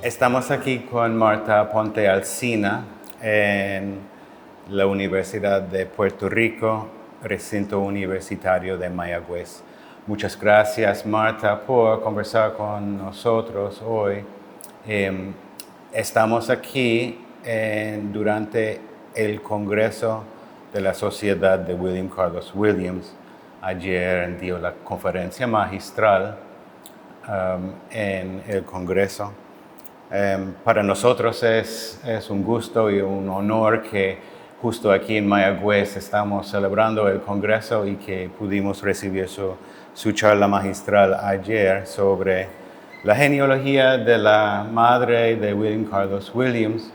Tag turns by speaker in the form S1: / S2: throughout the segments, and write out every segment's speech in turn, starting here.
S1: Estamos aquí con Marta Ponte Alsina en la Universidad de Puerto Rico, recinto universitario de Mayagüez. Muchas gracias, Marta, por conversar con nosotros hoy. Estamos aquí durante el Congreso de la Sociedad de William Carlos Williams. Ayer dio la conferencia magistral en el Congreso. Para nosotros es un gusto y un honor que justo aquí en Mayagüez estamos celebrando el Congreso y que pudimos recibir su charla magistral ayer sobre la genealogía de la madre de William Carlos Williams.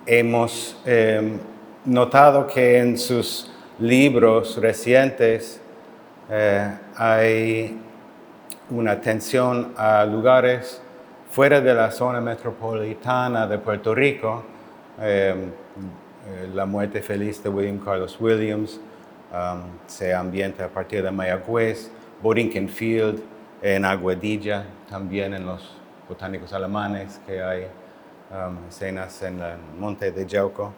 S1: Hemos notado que en sus libros recientes hay una atención a lugares fuera de la zona metropolitana de Puerto Rico. La muerte feliz de William Carlos Williams se ambienta a partir de Mayagüez, Borinquen Field, en Aguadilla, también en los botánicos alemanes, que hay escenas en el monte de Yauco.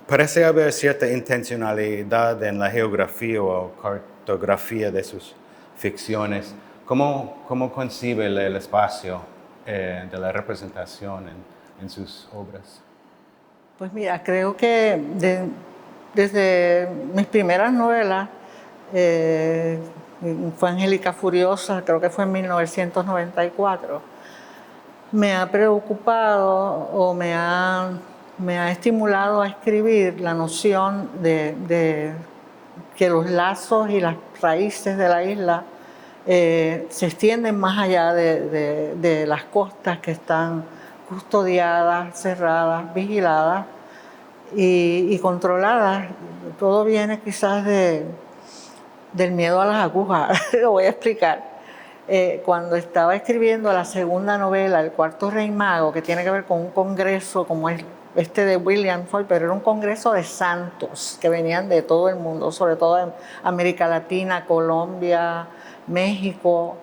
S1: Parece haber cierta intencionalidad en la geografía o cartografía de sus ficciones. ¿Cómo concibe el espacio de la representación en sus obras?
S2: Pues mira, creo que desde mis primeras novelas, fue Angélica Furiosa, creo que fue en 1994, me ha preocupado o me ha estimulado a escribir la noción de que los lazos y las raíces de la isla se extienden más allá de las costas que están custodiadas, cerradas, vigiladas y controladas. Todo viene quizás del miedo a las agujas. Lo voy a explicar. Cuando estaba escribiendo la segunda novela, El Cuarto Rey Mago, que tiene que ver con un congreso como es este de William Ford, pero era un congreso de santos que venían de todo el mundo, sobre todo de América Latina, Colombia, México,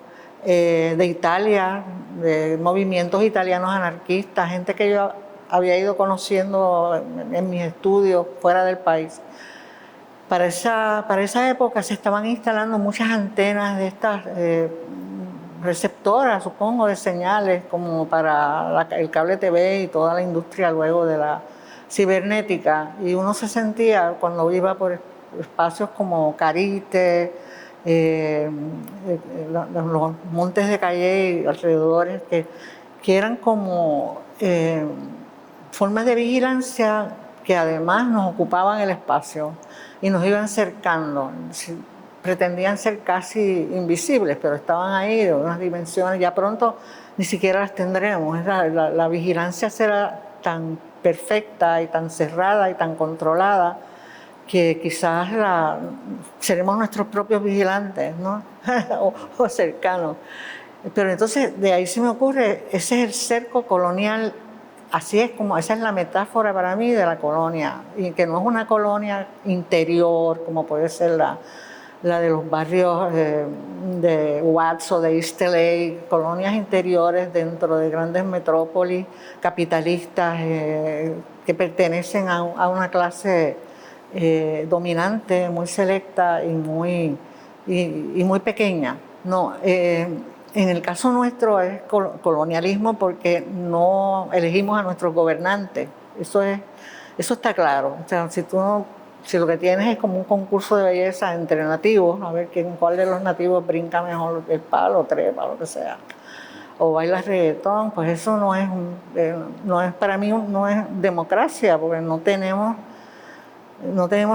S2: de Italia, de movimientos italianos anarquistas, gente que yo había ido conociendo en mis estudios fuera del país. Para esa época se estaban instalando muchas antenas de estas receptoras, supongo, de señales, como para el cable TV y toda la industria luego de la cibernética. Y uno se sentía, cuando iba por espacios como Carite, los montes de Calle y alrededores, que eran como formas de vigilancia que además nos ocupaban el espacio y nos iban cercando. Pretendían ser casi invisibles, pero estaban ahí de unas dimensiones, ya pronto ni siquiera las tendremos. La vigilancia será tan perfecta y tan cerrada y tan controlada que quizás seremos nuestros propios vigilantes, ¿no? o cercanos. Pero entonces de ahí se me ocurre, ese es el cerco colonial. Así es como, esa es la metáfora para mí de la colonia, y que no es una colonia interior como puede ser la de los barrios de Watts o de East LA, colonias interiores dentro de grandes metrópolis capitalistas que pertenecen a una clase dominante, muy selecta y muy pequeña. No, en el caso nuestro es colonialismo porque no elegimos a nuestros gobernantes. Eso está claro. O sea, si lo que tienes es como un concurso de belleza entre nativos, a ver cuál de los nativos brinca mejor el palo, trepa, lo que sea, o baila reggaetón, pues eso no es para mí no es democracia, porque no tenemos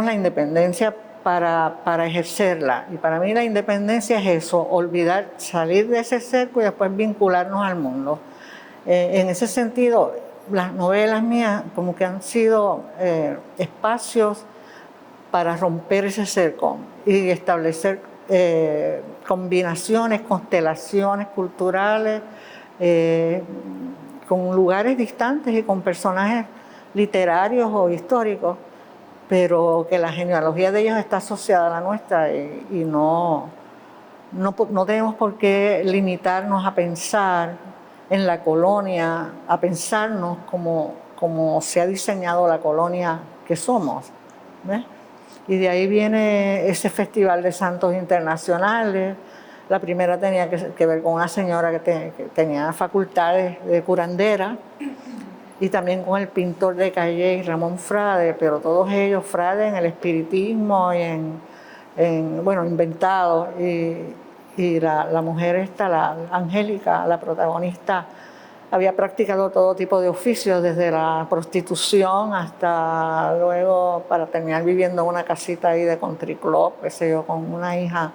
S2: la independencia para ejercerla. Y para mí la independencia es eso, salir de ese cerco y después vincularnos al mundo. En ese sentido, las novelas mías como que han sido espacios para romper ese cerco y establecer combinaciones, constelaciones culturales con lugares distantes y con personajes literarios o históricos, pero que la genealogía de ellos está asociada a la nuestra y no no tenemos por qué limitarnos a pensar en la colonia, a pensarnos como se ha diseñado la colonia que somos, ¿ves? Y de ahí viene ese Festival de Santos Internacionales. La primera tenía que ver con una señora que tenía facultades de curandera, y también con el pintor de Calle, Ramón Frade, pero todos ellos, Frade en el espiritismo y bueno, inventados. Y la mujer esta, la Angélica, la protagonista, había practicado todo tipo de oficios, desde la prostitución hasta luego para terminar viviendo en una casita ahí de country club, qué sé yo, con una hija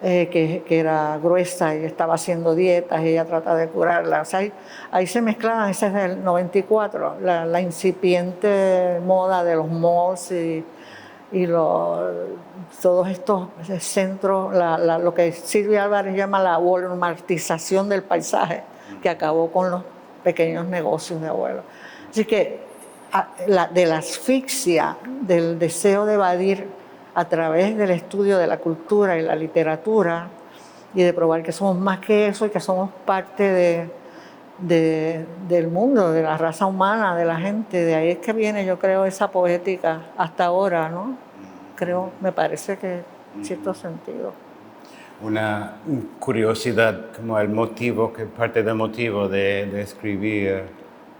S2: que era gruesa y estaba haciendo dietas y ella trata de curarla. O sea, ahí se mezclaban, ese es del 94, la incipiente moda de los malls y todos estos centros, lo que Silvia Álvarez llama la walmartización del paisaje, que acabó con los pequeños negocios de abuelos. Así que de la asfixia, del deseo de evadir a través del estudio de la cultura y la literatura, y de probar que somos más que eso y que somos parte del mundo, de la raza humana, de la gente. De ahí es que viene, yo creo, esa poética hasta ahora, ¿no? Creo, me parece que en cierto sentido.
S1: Una curiosidad, como el motivo, que parte del motivo de escribir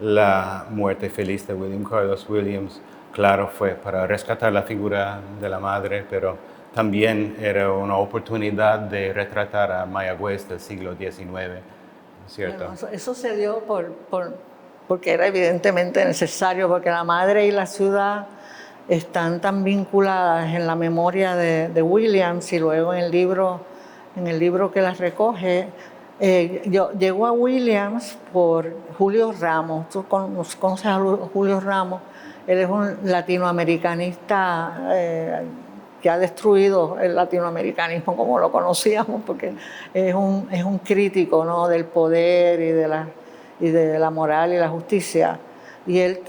S1: La muerte feliz de William Carlos Williams, claro, fue para rescatar la figura de la madre, pero también era una oportunidad de retratar a Mayagüez del siglo XIX, ¿cierto?
S2: Bueno, eso se dio porque era evidentemente necesario, porque la madre y la ciudad están tan vinculadas en la memoria de Williams, y luego en el libro que las recoge. Llegó a Williams por Julio Ramos. Tú conoces a Julio Ramos. Él es un latinoamericanista que ha destruido el latinoamericanismo como lo conocíamos, porque es un crítico, ¿no?, del poder y de la moral y la justicia. Y él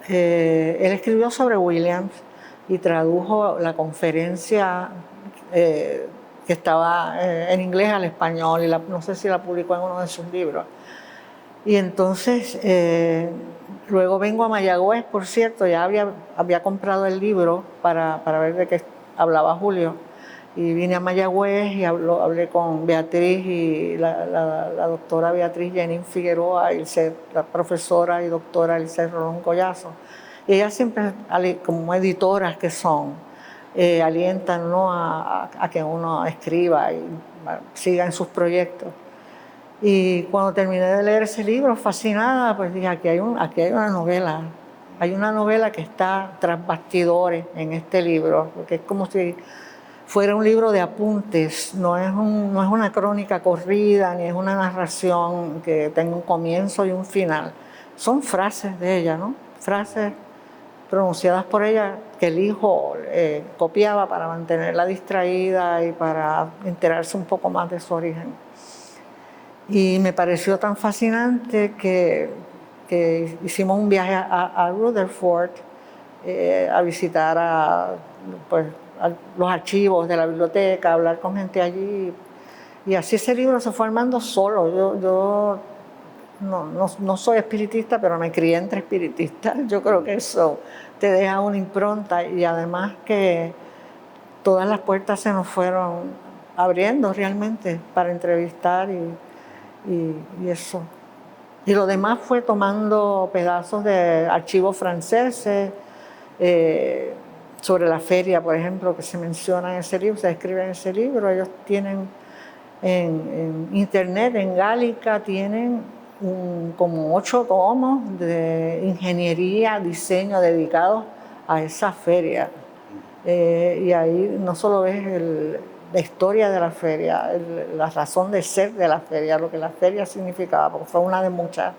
S2: él escribió sobre Williams y tradujo la conferencia que estaba en inglés al español, y no sé si la publicó en uno de sus libros. Y entonces, luego vengo a Mayagüez, por cierto, ya había comprado el libro para ver de qué hablaba Julio, y vine a Mayagüez y hablé con Beatriz y la doctora Beatriz Jenin Figueroa, y la profesora y doctora Elise Rolón Collazo. Y ellas siempre, como editoras que son, alientan, ¿no?, a que uno escriba y siga en sus proyectos. Y cuando terminé de leer ese libro, fascinada, pues dije, aquí hay una novela. Hay una novela que está tras bastidores en este libro, porque es como si fuera un libro de apuntes, no es una crónica corrida, ni es una narración que tenga un comienzo y un final. Son frases de ella, ¿no? Frases pronunciadas por ella que el hijo copiaba para mantenerla distraída y para enterarse un poco más de su origen. Y me pareció tan fascinante que hicimos un viaje a Rutherford a visitar pues, a los archivos de la biblioteca, a hablar con gente allí. Y así ese libro se fue armando solo. Yo no soy espiritista, pero me crié entre espiritistas. Yo creo que eso te deja una impronta, y además que todas las puertas se nos fueron abriendo realmente para entrevistar y eso. Y lo demás fue tomando pedazos de archivos franceses, sobre la feria, por ejemplo, que se menciona en ese libro, se describe en ese libro. Ellos tienen en internet, en Gálica, tienen como 8 tomos de ingeniería, diseño dedicados a esa feria. Y ahí no solo ves la historia de la feria, la razón de ser de la feria, lo que la feria significaba, porque fue una de muchas,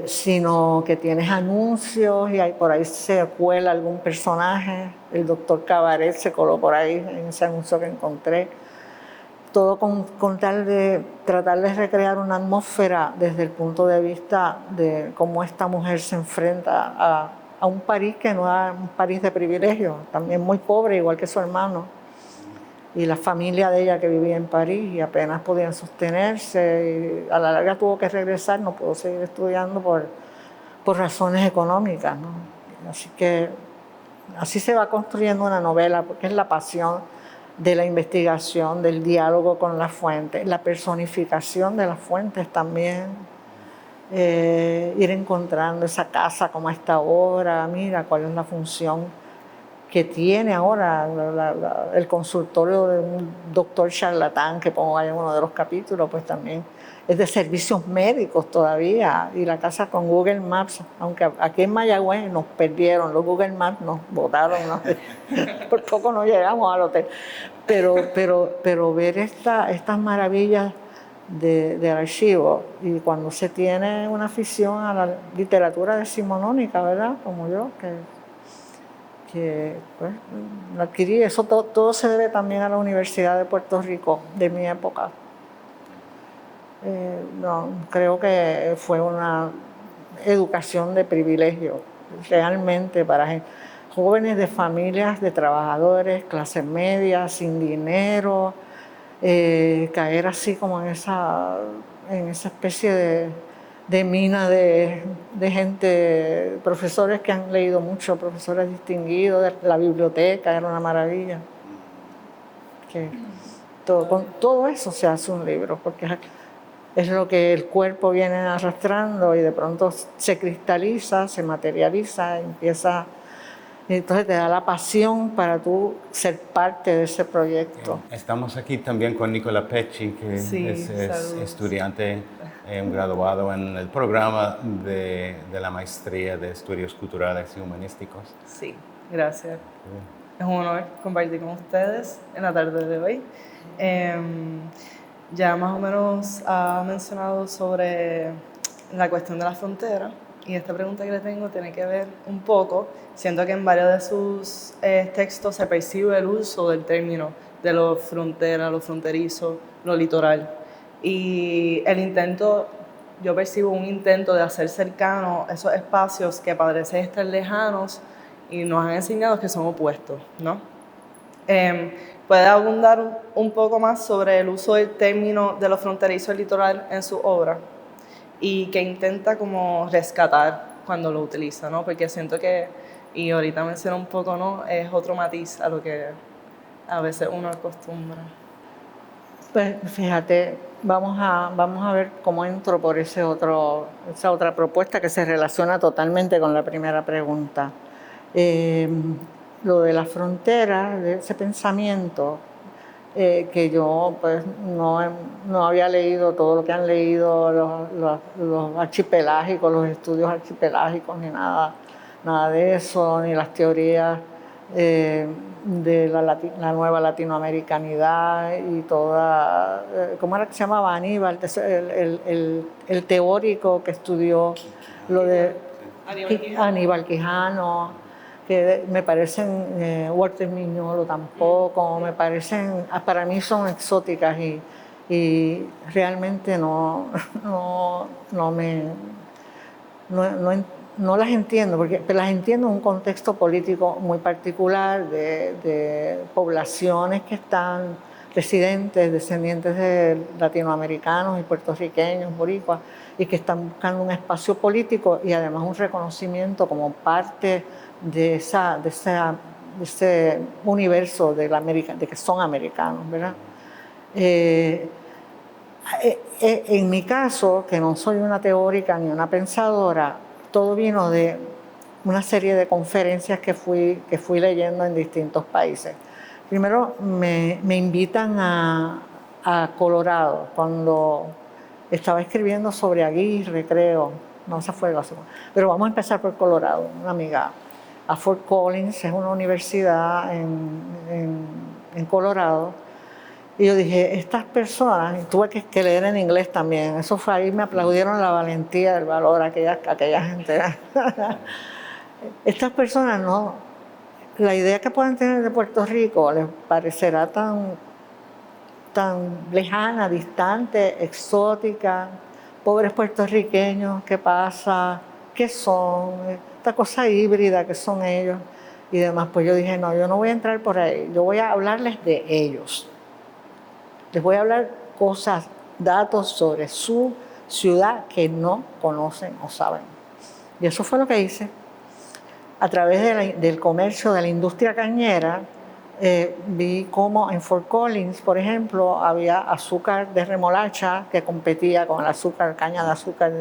S2: sino que tienes anuncios y por ahí se cuela algún personaje. El doctor Cabaret se coló por ahí en ese anuncio que encontré. Todo con tal de tratar de recrear una atmósfera desde el punto de vista de cómo esta mujer se enfrenta a un París que no es un París de privilegio, también muy pobre, igual que su hermano. y la familia de ella que vivía en París y apenas podían sostenerse. Y a la larga tuvo que regresar, no pudo seguir estudiando por razones económicas, ¿no? Así que así se va construyendo una novela, porque es la pasión de la investigación, del diálogo con las fuentes, la personificación de las fuentes también, ir encontrando esa casa como a esta hora, mira cuál es la función que tiene ahora el consultorio de un doctor charlatán que pongo ahí en uno de los capítulos, pues también es de servicios médicos todavía, y la casa con Google Maps, aunque aquí en Mayagüez nos perdieron, los Google Maps nos botaron, ¿no? Por poco no llegamos al hotel, pero ver estas maravillas del archivo, y cuando se tiene una afición a la literatura decimonónica, ¿verdad? Como yo, que pues, lo adquirí. Eso todo se debe también a la Universidad de Puerto Rico de mi época. No, creo que fue una educación de privilegio, realmente para jóvenes de familias de trabajadores, clase media, sin dinero, caer así como en esa especie de mina de gente, profesores que han leído mucho, profesores distinguidos, la biblioteca era una maravilla. Con todo eso se hace un libro, porque es lo que el cuerpo viene arrastrando y de pronto se cristaliza, se materializa, empieza, y entonces te da la pasión para tú ser parte de ese proyecto.
S1: Estamos aquí también con Nicola Pecci, que
S3: sí,
S1: es estudiante, graduado en el programa de la maestría de Estudios Culturales y Humanísticos.
S3: Sí, gracias. Es un honor compartir con ustedes en la tarde de hoy. Ya más o menos ha mencionado sobre la cuestión de la frontera, y esta pregunta que le tengo tiene que ver un poco, siento que en varios de sus textos se percibe el uso del término de lo frontera, lo fronterizo, lo litoral, y yo percibo un intento de hacer cercano esos espacios que parecen estar lejanos y nos han enseñado que son opuestos, ¿no? ¿Puede abundar un poco más sobre el uso del término de lo fronterizo y litoral en su obra? Y que intenta como rescatar cuando lo utiliza, ¿no? Porque siento que, y ahorita mencioné un poco, ¿no? Es otro matiz a lo que a veces uno acostumbra.
S2: Pues fíjate, vamos a ver cómo entro por esa otra propuesta que se relaciona totalmente con la primera pregunta. Lo de la frontera, de ese pensamiento, que yo pues no había leído todo lo que han leído los archipelágicos, los estudios archipelágicos, ni nada de eso, ni las teorías de la nueva latinoamericanidad y toda, ¿cómo era que se llamaba? Aníbal, el teórico que estudió lo de Aníbal Quijano, que me parecen, Walter Miñolo tampoco, me parecen, para mí son exóticas y realmente no las entiendo, porque las entiendo en un contexto político muy particular de poblaciones que están residentes, descendientes de latinoamericanos y puertorriqueños, boricuas, y que están buscando un espacio político y además un reconocimiento como parte de ese universo de que son americanos, ¿verdad? En mi caso, que no soy una teórica ni una pensadora, todo vino de una serie de conferencias que fui leyendo en distintos países. Primero me invitan a Colorado, cuando estaba escribiendo sobre Aguirre, creo. No, esa fue la segunda. Pero vamos a empezar por Colorado, una amiga. A Fort Collins, es una universidad en Colorado. Y yo dije, estas personas, y tuve que leer en inglés también, eso fue ahí, me aplaudieron la valentía, el valor, aquella gente. Estas personas no, la idea que pueden tener de Puerto Rico les parecerá tan lejana, distante, exótica, pobres puertorriqueños, ¿qué pasa? ¿Qué son? Esta cosa híbrida que son ellos. y demás. Pues yo dije, no, yo no voy a entrar por ahí, yo voy a hablarles de ellos. Les voy a hablar cosas, datos sobre su ciudad que no conocen o saben. Y eso fue lo que hice. A través del comercio, de la industria cañera, vi cómo en Fort Collins, por ejemplo, había azúcar de remolacha que competía con el azúcar, caña de azúcar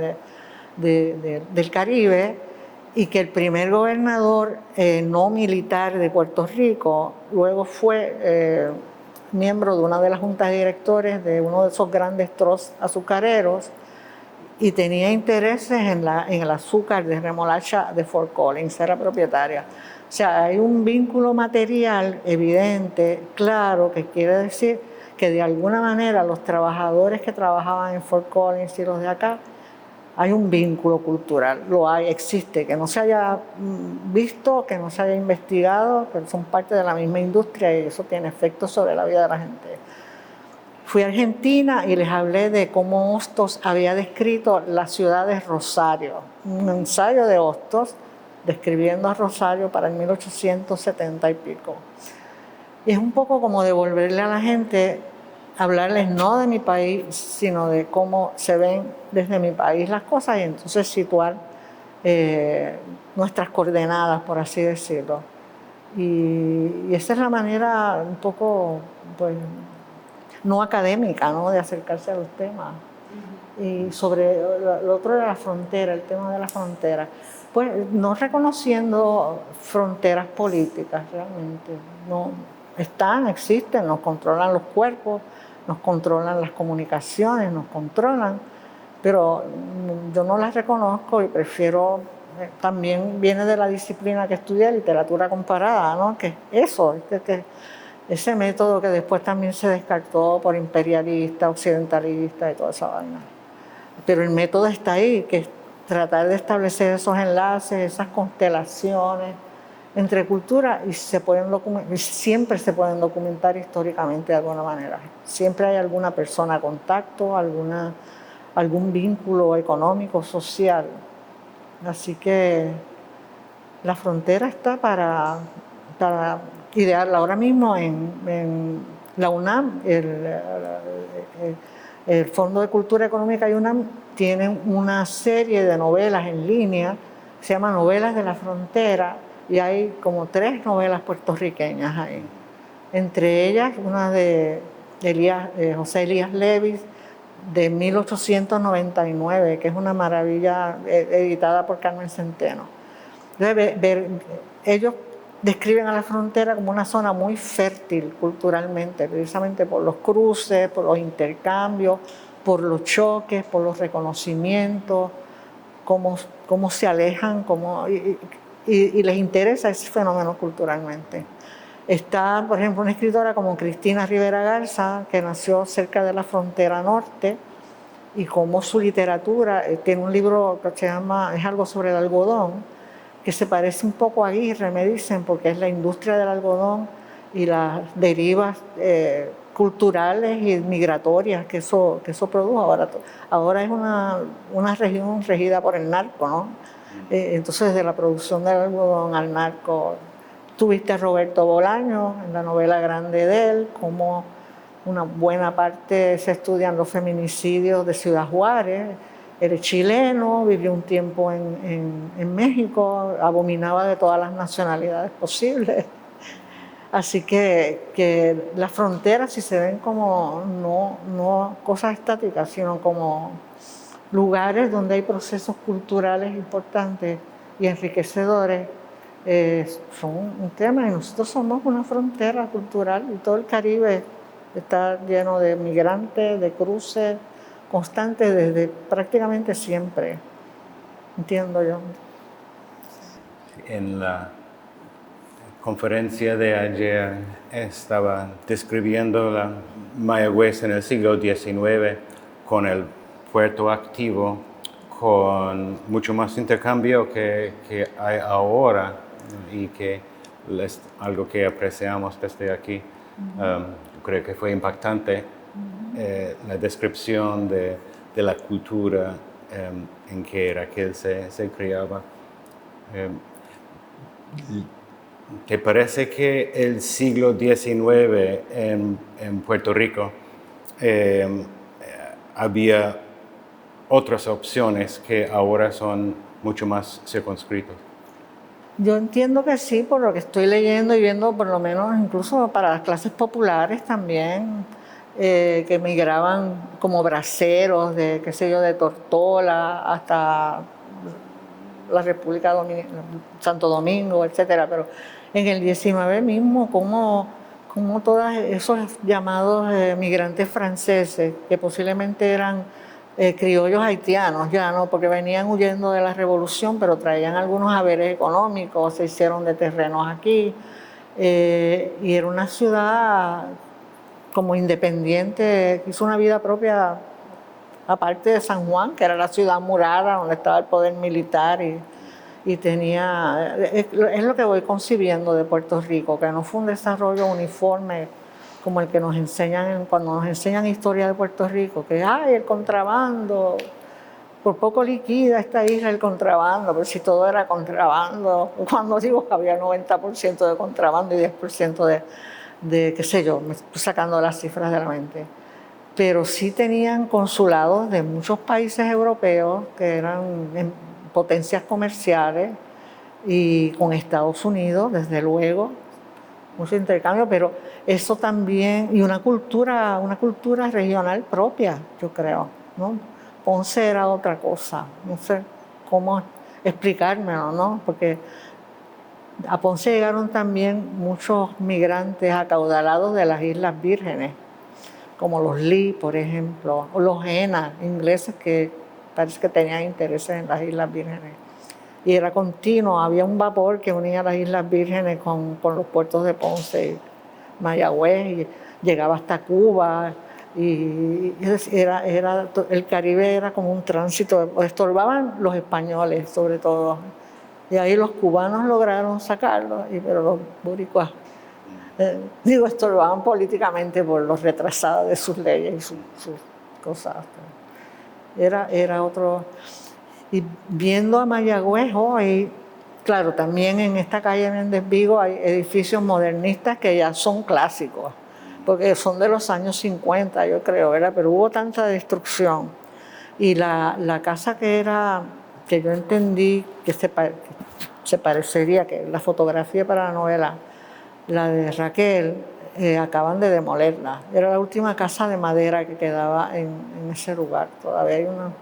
S2: del Caribe, y que el primer gobernador no militar de Puerto Rico luego fue miembro de una de las juntas de directores de uno de esos grandes trusts azucareros y tenía intereses en el azúcar de remolacha de Fort Collins, era propietaria. O sea, hay un vínculo material evidente, claro, que quiere decir que de alguna manera los trabajadores que trabajaban en Fort Collins y los de acá, hay un vínculo cultural, lo hay, existe, que no se haya visto, que no se haya investigado, pero son parte de la misma industria y eso tiene efectos sobre la vida de la gente. Fui a Argentina y les hablé de cómo Hostos había descrito la ciudad de Rosario, un ensayo de Hostos describiendo a Rosario para el 1870 y pico. Y es un poco como devolverle a la gente, hablarles no de mi país, sino de cómo se ven desde mi país las cosas y entonces situar nuestras coordenadas, por así decirlo. Y esa es la manera un poco, pues, no académica, ¿no?, de acercarse a los temas. Y sobre lo otro de la frontera, el tema de la frontera, pues no reconociendo fronteras políticas realmente, no existen, nos controlan los cuerpos, nos controlan las comunicaciones, nos controlan, pero yo no las reconozco y prefiero, también viene de la disciplina que estudié, literatura comparada, ¿no?, que eso, ese método que después también se descartó por imperialista, occidentalista y toda esa vaina. Pero el método está ahí, que es tratar de establecer esos enlaces, esas constelaciones entre culturas y siempre se pueden documentar históricamente de alguna manera. Siempre hay alguna persona a contacto, algún vínculo económico, social. Así que la frontera está para idearla. Ahora mismo en la UNAM, el Fondo de Cultura Económica y UNAM tienen una serie de novelas en línea, se llama Novelas de la Frontera, y hay como 3 novelas puertorriqueñas ahí. Entre ellas, una de José Elías Levis, de 1899, que es una maravilla, editada por Carmen Centeno. Entonces, ellos describen a la frontera como una zona muy fértil culturalmente, precisamente por los cruces, por los intercambios, por los choques, por los reconocimientos, cómo se alejan, y les interesa ese fenómeno culturalmente. Está, por ejemplo, una escritora como Cristina Rivera Garza, que nació cerca de la frontera norte, y cómo su literatura, tiene un libro que se llama, es algo sobre el algodón, que se parece un poco a Aguirre, me dicen, porque es la industria del algodón y las derivas culturales y migratorias que eso produjo. Ahora es una región regida por el narco, ¿no? Entonces, de la producción del algodón al narco, tuviste a Roberto Bolaño en la novela grande de él, como una buena parte se estudian los feminicidios de Ciudad Juárez. Él es chileno, vivió un tiempo en México, abominaba de todas las nacionalidades posibles. Así que las fronteras, si se ven como no cosas estáticas, sino como lugares donde hay procesos culturales importantes y enriquecedores, son un tema. Y nosotros somos una frontera cultural y todo el Caribe está lleno de migrantes, de cruces constantes desde prácticamente siempre, entiendo yo.
S1: En la conferencia de ayer estaba describiendo la Mayagüez en el siglo XIX con el puerto activo, con mucho más intercambio que hay ahora y que es algo que apreciamos desde aquí. Creo que fue impactante la descripción de la cultura en que Raquel se criaba. ¿Te parece que el siglo XIX en Puerto Rico había otras opciones que ahora son mucho más circunscritos?
S2: Yo entiendo que sí, por lo que estoy leyendo y viendo, por lo menos incluso para las clases populares también, que emigraban como braceros de, qué sé yo, de Tortola hasta la República Dominicana, Santo Domingo, etcétera. Pero en el 19 mismo, como todos esos llamados migrantes franceses, que posiblemente eran criollos haitianos ya, ¿no? Porque venían huyendo de la revolución, pero traían algunos haberes económicos, se hicieron de terrenos aquí, y era una ciudad como independiente, hizo una vida propia aparte de San Juan, que era la ciudad murada donde estaba el poder militar y tenía, es lo que voy concibiendo de Puerto Rico, que no fue un desarrollo uniforme como el que nos enseñan cuando nos enseñan historia de Puerto Rico, que hay el contrabando, por poco liquida esta isla el contrabando, pero si todo era contrabando, cuando digo que había 90% de contrabando y 10% de qué sé yo, me estoy sacando las cifras de la mente. Pero sí tenían consulados de muchos países europeos que eran potencias comerciales y con Estados Unidos, desde luego, mucho intercambio, pero eso también, y una cultura regional propia, yo creo, ¿no? Ponce era otra cosa, no sé cómo explicármelo, ¿no? Porque a Ponce llegaron también muchos migrantes acaudalados de las Islas Vírgenes, como los Lee, por ejemplo, o los Ena, ingleses que parece que tenían intereses en las Islas Vírgenes. Y era continuo, había un vapor que unía las Islas Vírgenes con los puertos de Ponce y Mayagüez, y llegaba hasta Cuba, y el Caribe era como un tránsito, estorbaban los españoles sobre todo, y ahí los cubanos lograron sacarlo, pero los boricuas estorbaban políticamente por los retrasados de sus leyes y sus cosas. Era otro. Y viendo a Mayagüez hoy, claro, también en esta calle Méndez Vigo hay edificios modernistas que ya son clásicos, porque son de los años 50, yo creo, ¿verdad? Pero hubo tanta destrucción. Y la casa que yo entendí que se parecería, que la fotografía para la novela, la de Raquel, acaban de demolerla. Era la última casa de madera que quedaba en ese lugar. Todavía hay unas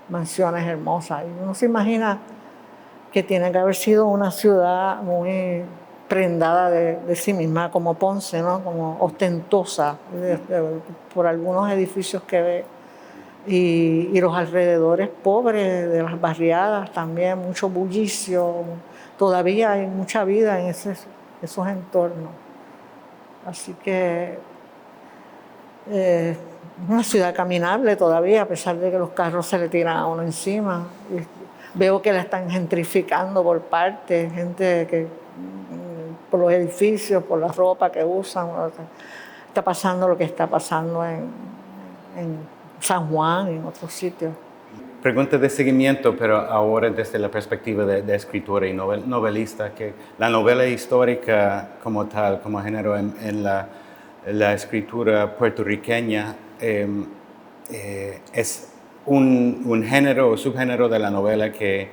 S2: mansiones hermosas. Y uno se imagina que tiene que haber sido una ciudad muy prendada de sí misma, como Ponce, ¿no? Como ostentosa por algunos edificios que ve. Y los alrededores pobres de las barriadas también, mucho bullicio. Todavía hay mucha vida en esos entornos. Así que es una ciudad caminable todavía, a pesar de que los carros se le tiran a uno encima. Y veo que la están gentrificando por partes, gente que por los edificios, por la ropa que usan. Está pasando lo que está pasando en San Juan y en otros sitios.
S1: Pregunta de seguimiento, pero ahora desde la perspectiva de escritora y novelista, que la novela histórica como tal, como género en la escritura puertorriqueña, es un género o subgénero de la novela que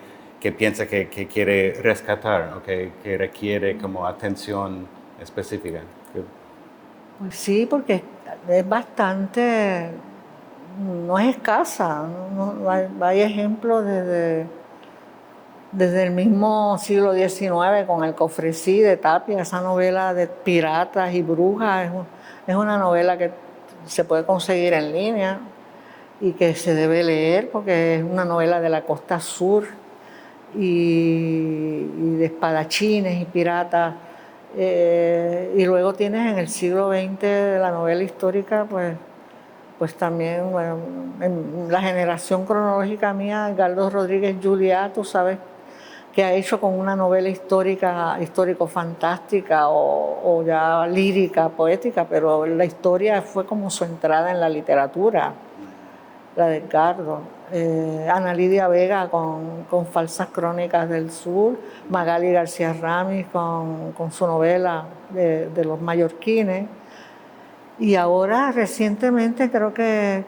S1: piensa que quiere rescatar o que requiere como atención específica.
S2: Pues sí, porque es bastante, no es escasa, ¿no? Hay ejemplos desde el mismo siglo XIX con El Cofresí de Tapia, esa novela de piratas y brujas, es una novela que se puede conseguir en línea y que se debe leer porque es una novela de la costa sur y de espadachines y piratas. Y luego tienes en el siglo XX la novela histórica, pues también, bueno, en la generación cronológica mía, Edgardo Rodríguez Juliá, tú sabes, que ha hecho con una novela histórico-fantástica o ya lírica, poética, pero la historia fue como su entrada en la literatura, la de Edgardo. Ana Lidia Vega con Falsas Crónicas del Sur, Magali García Ramis con su novela de los mallorquines. Y ahora recientemente creo que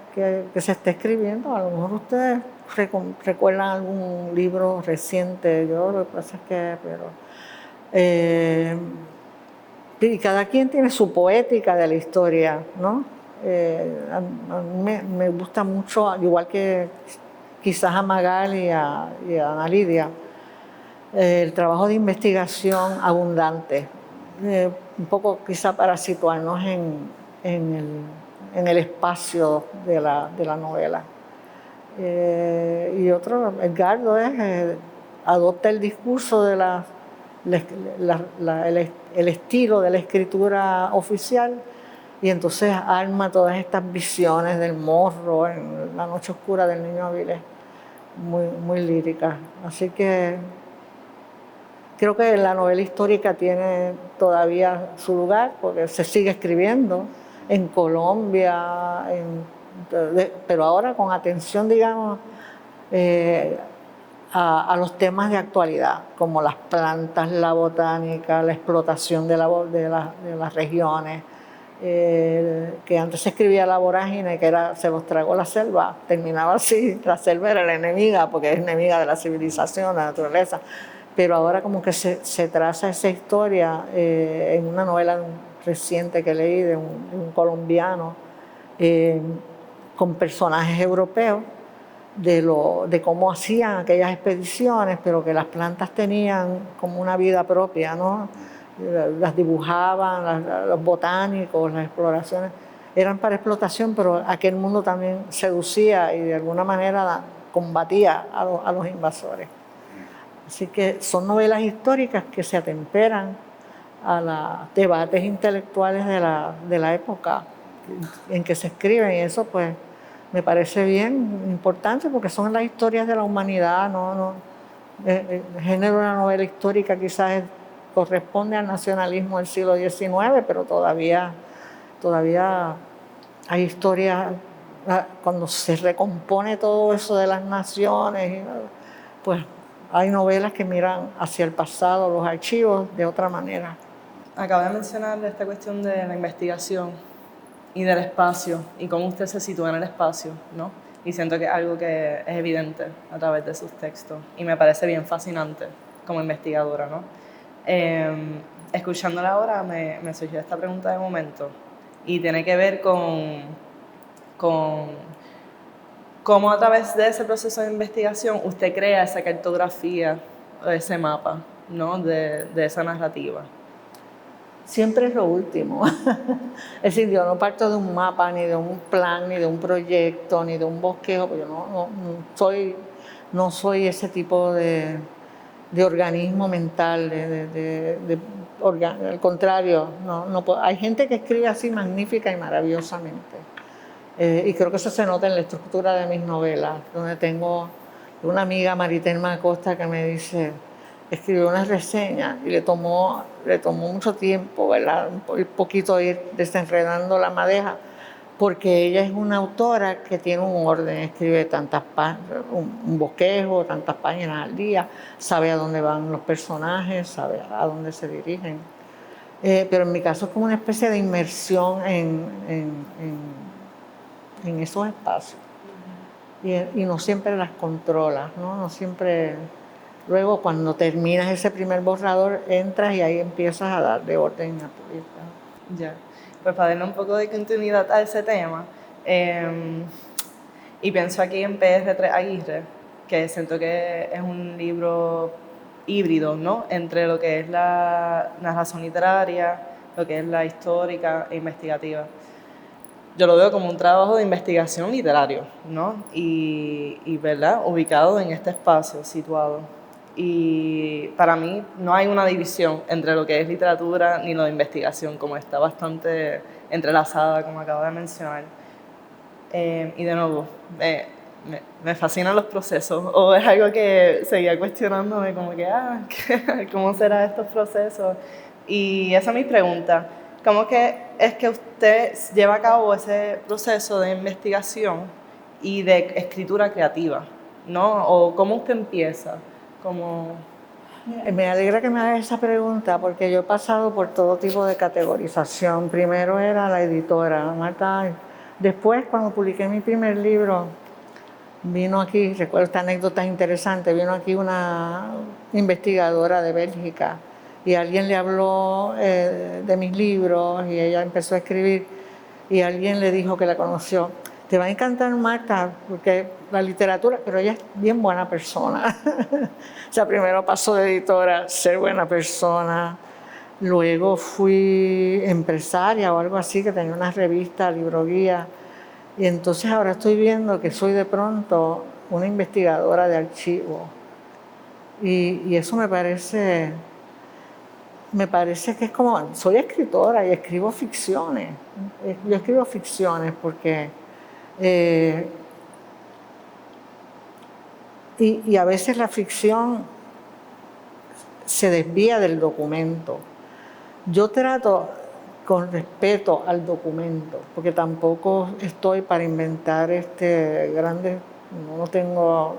S2: se está escribiendo, a lo mejor ustedes recuerdan algún libro reciente, yo lo que pasa es que, y cada quien tiene su poética de la historia, ¿no? A mí me gusta mucho, igual que quizás a Magali y a Ana Lidia, el trabajo de investigación abundante, un poco quizá para situarnos en el espacio de la novela. Y otro, Edgardo, adopta el discurso de el estilo de la escritura oficial y entonces arma todas estas visiones del morro en La noche oscura del niño Avilés, muy lírica. Así que creo que la novela histórica tiene todavía su lugar porque se sigue escribiendo en Colombia, pero ahora con atención, digamos, a los temas de actualidad, como las plantas, la botánica, la explotación de las regiones, que antes se escribía la vorágine, que se los tragó la selva, terminaba así, la selva era la enemiga, porque es enemiga de la civilización, de la naturaleza, pero ahora como que se traza esa historia en una novela reciente que leí de un colombiano, con personajes europeos, de cómo hacían aquellas expediciones, pero que las plantas tenían como una vida propia, ¿no? Las dibujaban, los botánicos, las exploraciones, eran para explotación, pero aquel mundo también seducía y de alguna manera combatía a los invasores. Así que son novelas históricas que se atemperan a los debates intelectuales de la época en que se escriben, y eso pues me parece bien importante porque son las historias de la humanidad, el género de la novela histórica quizás corresponde al nacionalismo del siglo XIX, pero todavía hay historias, cuando se recompone todo eso de las naciones, pues hay novelas que miran hacia el pasado, los archivos, de otra manera.
S3: Acabo de mencionar esta cuestión de la investigación y del espacio y cómo usted se sitúa en el espacio, ¿no? Y siento que es algo que es evidente a través de sus textos y me parece bien fascinante como investigadora, ¿no? Escuchándola ahora me surgió esta pregunta de momento y tiene que ver con cómo a través de ese proceso de investigación usted crea esa cartografía, ese mapa, ¿no? de esa narrativa.
S2: Siempre es lo último. Es decir, yo no parto de un mapa, ni de un plan, ni de un proyecto, ni de un bosquejo, porque no soy ese tipo de organismo mental, al contrario, hay gente que escribe así magnífica y maravillosamente. Y creo que eso se nota en la estructura de mis novelas, donde tengo una amiga, Maritelma Acosta, que me dice, escribió una reseña y le tomó mucho tiempo, ¿verdad? Un poquito ir desenredando la madeja, porque ella es una autora que tiene un orden, escribe un bosquejo, tantas páginas al día, sabe a dónde van los personajes, sabe a dónde se dirigen. Pero en mi caso es como una especie de inmersión en esos espacios. Y no siempre las controlas, ¿no? No siempre. Luego, cuando terminas ese primer borrador, entras y ahí empiezas a darle orden a tu vida.
S3: Ya, pues para darle un poco de continuidad a ese tema, y pienso aquí en PR3 Aguirre, que siento que es un libro híbrido, ¿no? Entre lo que es la narración literaria, lo que es la histórica e investigativa. Yo lo veo como un trabajo de investigación literario, ¿no? Y ¿verdad? Ubicado en este espacio, situado. Y para mí no hay una división entre lo que es literatura ni lo de investigación, como está bastante entrelazada, como acabo de mencionar. Y de nuevo, me fascinan los procesos, o es algo que seguía cuestionándome, como que, ¿cómo serán estos procesos? Y esa es mi pregunta. ¿Cómo que es que usted lleva a cabo ese proceso de investigación y de escritura creativa, ¿no? ¿O cómo usted empieza? Como...
S2: Me alegra que me hagas esa pregunta porque yo he pasado por todo tipo de categorización. Primero era la editora, Marta. Después, cuando publiqué mi primer libro, vino aquí, recuerdo esta anécdota interesante, vino aquí una investigadora de Bélgica y alguien le habló de mis libros y ella empezó a escribir y alguien le dijo que la conoció. Te va a encantar Marta, porque la literatura, pero ella es bien buena persona. O sea, primero pasó de editora, ser buena persona. Luego fui empresaria o algo así, que tenía una revista, libroguía. Y entonces ahora estoy viendo que soy de pronto una investigadora de archivos. Y eso me parece que es como, soy escritora y escribo ficciones. Yo escribo ficciones porque... y a veces la ficción se desvía del documento. Yo trato con respeto al documento, porque tampoco estoy para inventar grandes, no tengo,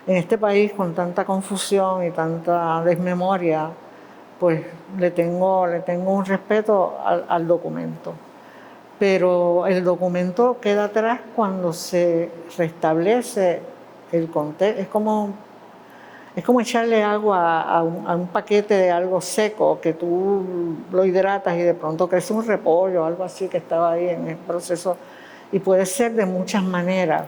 S2: en este país con tanta confusión y tanta desmemoria, pues le tengo un respeto al documento. Pero el documento queda atrás cuando se restablece el contexto. Es como echarle agua a un paquete de algo seco que tú lo hidratas y de pronto crece un repollo, algo así que estaba ahí en el proceso. Y puede ser de muchas maneras.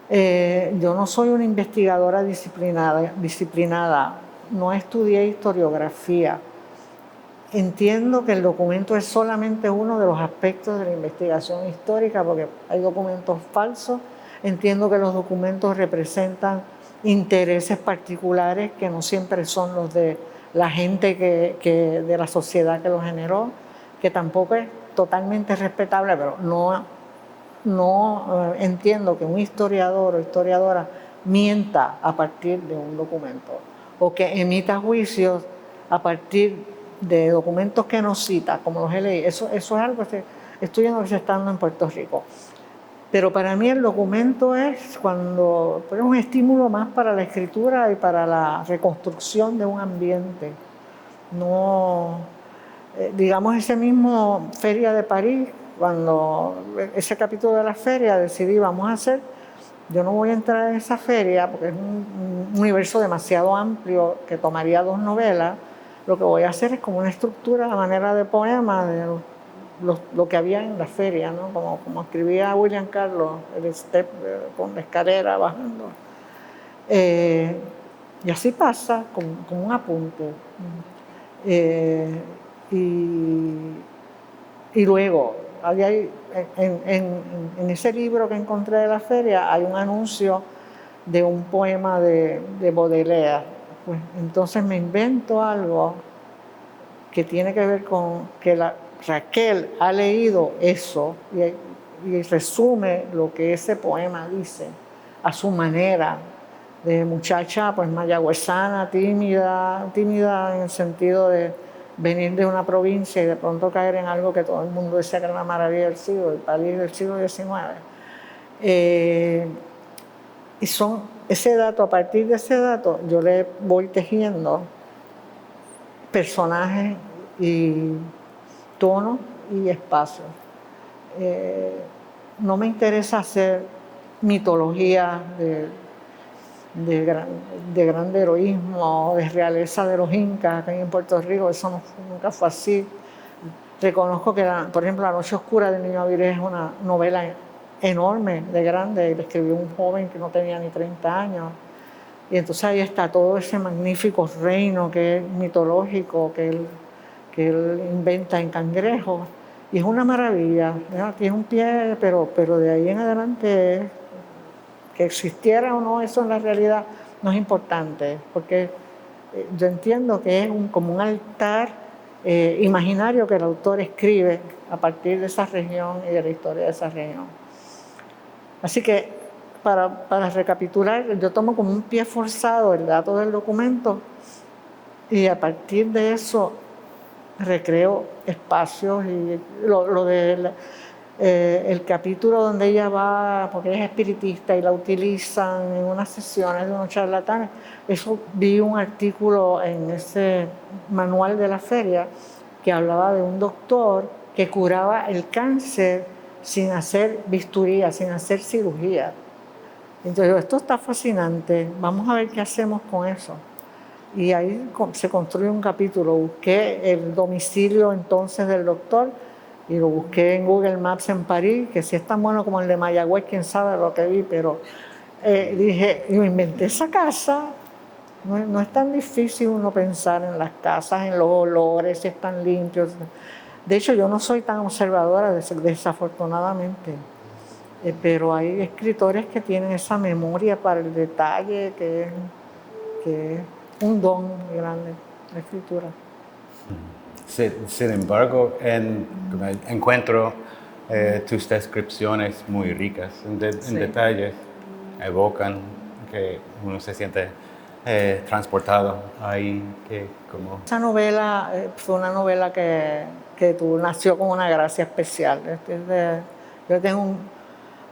S2: Yo no soy una investigadora disciplinada, no estudié historiografía. Entiendo que el documento es solamente uno de los aspectos de la investigación histórica porque hay documentos falsos. Entiendo que los documentos representan intereses particulares que no siempre son los de la gente de la sociedad que los generó, que tampoco es totalmente respetable, pero no entiendo que un historiador o historiadora mienta a partir de un documento o que emita juicios a partir de documentos que no cita, como los he leído. Eso es algo que estoy viendo que se está dando en Puerto Rico. Pero para mí el documento es un estímulo más para la escritura y para la reconstrucción de un ambiente. No, digamos, ese mismo Feria de París, cuando ese capítulo de la feria decidí, yo no voy a entrar en esa feria porque es un universo demasiado amplio que tomaría 2 novelas. Lo que voy a hacer es como una estructura a manera de poema de lo que había en la feria, ¿no? Como escribía William Carlos, el step con la escalera bajando. Y así pasa, como un apunte. Y luego, en ese libro que encontré de la feria, hay un anuncio de un poema de Baudelaire. Pues entonces me invento algo que tiene que ver con que Raquel ha leído eso y resume lo que ese poema dice a su manera de muchacha pues mayagüezana, tímida en el sentido de venir de una provincia y de pronto caer en algo que todo el mundo decía que era una maravilla del siglo, el París del siglo XIX. A partir de ese dato, yo le voy tejiendo personajes y tonos y espacios. No me interesa hacer mitología de gran heroísmo, de realeza de los incas acá en Puerto Rico, eso nunca fue así. Reconozco que, por ejemplo, La Noche Oscura del Niño Avilés es una novela enorme, de grande, la escribió un joven que no tenía ni 30 años. Y entonces ahí está todo ese magnífico reino que es mitológico, que él inventa en Cangrejo. Y es una maravilla, ¿verdad? Tiene un pie, pero de ahí en adelante, que existiera o no eso en la realidad, no es importante, porque yo entiendo que es como un altar imaginario que el autor escribe a partir de esa región y de la historia de esa región. Así que, para recapitular, yo tomo como un pie forzado el dato del documento y a partir de eso recreo espacios y el capítulo donde ella va, porque ella es espiritista y la utilizan en unas sesiones de unos charlatanes, eso vi un artículo en ese manual de la feria que hablaba de un doctor que curaba el cáncer sin hacer bisturía, sin hacer cirugía. Entonces, esto está fascinante, vamos a ver qué hacemos con eso. Y ahí se construye un capítulo. Busqué el domicilio entonces del doctor y lo busqué en Google Maps en París, que si es tan bueno como el de Mayagüez, quién sabe lo que vi, pero dije, yo inventé esa casa. No es tan difícil uno pensar en las casas, en los olores, si están limpios. De hecho, yo no soy tan observadora, desafortunadamente. Pero hay escritores que tienen esa memoria para el detalle, que es un don muy grande, la escritura.
S1: Sin embargo, encuentro tus descripciones muy ricas en detalles, evocan que uno se siente transportado ahí.
S2: Esa novela fue una novela que nació con una gracia especial. Yo tengo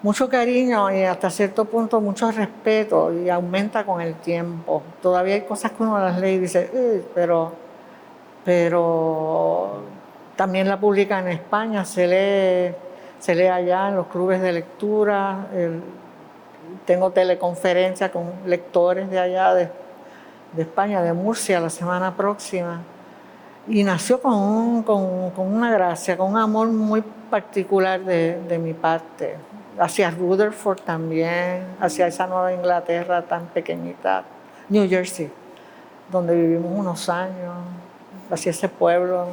S2: mucho cariño y hasta cierto punto mucho respeto, y aumenta con el tiempo. Todavía hay cosas que uno las lee y dice, pero también la publica en España, se lee allá en los clubes de lectura. Tengo teleconferencias con lectores de allá, de España, de Murcia, la semana próxima. Y nació con una gracia, con un amor muy particular de mi parte. Hacia Rutherford también, hacia esa Nueva Inglaterra tan pequeñita, New Jersey, donde vivimos unos años, hacia ese pueblo,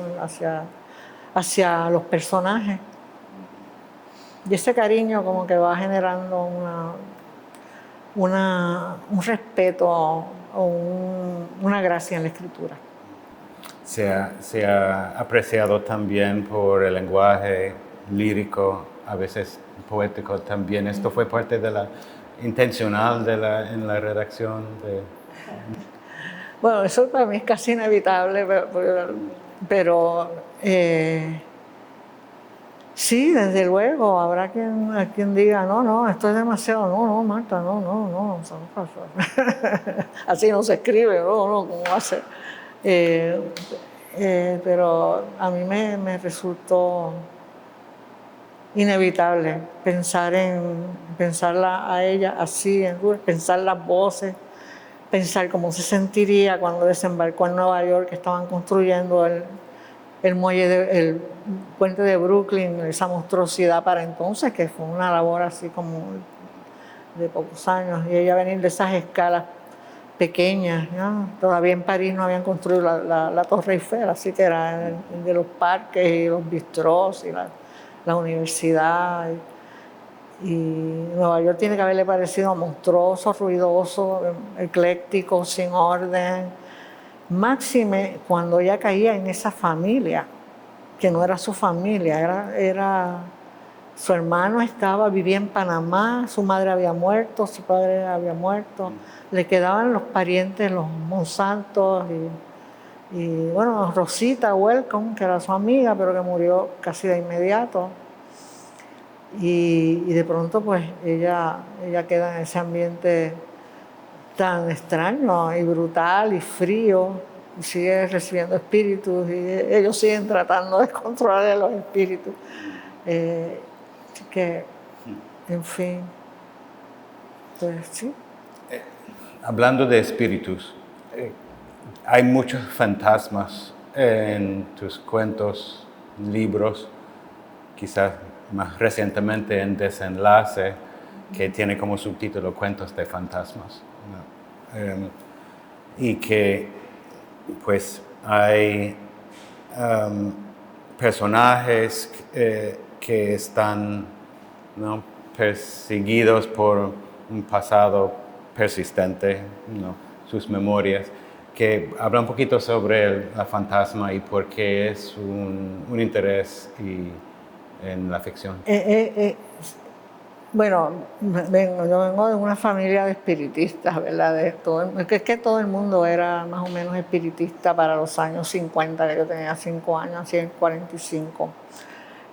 S2: hacia los personajes. Y ese cariño como que va generando un respeto o una gracia en la escritura.
S1: Se ha apreciado también por el lenguaje lírico, a veces poético también. ¿Esto fue parte de la intencional en la redacción?
S2: Bueno, eso para mí es casi inevitable, pero sí, desde luego, habrá quien diga, no, esto es demasiado, no, Marta, no, así no se escribe, no, ¿cómo va a ser? Pero a mí me resultó inevitable pensarla a ella así, pensar las voces, pensar cómo se sentiría cuando desembarcó en Nueva York, que estaban construyendo el muelle, el puente de Brooklyn, esa monstruosidad para entonces, que fue una labor así como de pocos años, y ella venir de esas escalas pequeñas, ¿no? Todavía en París no habían construido la Torre Eiffel, así que era de los parques y los bistrós y la universidad. Y Nueva York tiene que haberle parecido monstruoso, ruidoso, ecléctico, sin orden. Máxime cuando ella caía en esa familia, que no era su familia, era su hermano vivía en Panamá, su madre había muerto, su padre había muerto, le quedaban los parientes, los Monsantos y bueno, Rosita Welcome, que era su amiga, pero que murió casi de inmediato. Y de pronto pues ella queda en ese ambiente tan extraño y brutal y frío, y sigue recibiendo espíritus, y ellos siguen tratando de controlar los espíritus. Que, en fin, pues sí.
S1: Hablando de espíritus, hay muchos fantasmas en tus cuentos, libros, quizás más recientemente en Desenlace, que tiene como subtítulo Cuentos de Fantasmas, ¿no? Y que pues hay personajes que están, ¿no?, perseguidos por un pasado persistente, ¿no?, sus memorias, que habla un poquito sobre la fantasma y por qué es un interés en la ficción.
S2: Bueno, yo vengo de una familia de espiritistas, ¿verdad? Es que todo el mundo era más o menos espiritista para los años 50, que yo tenía 5 años, así en 45.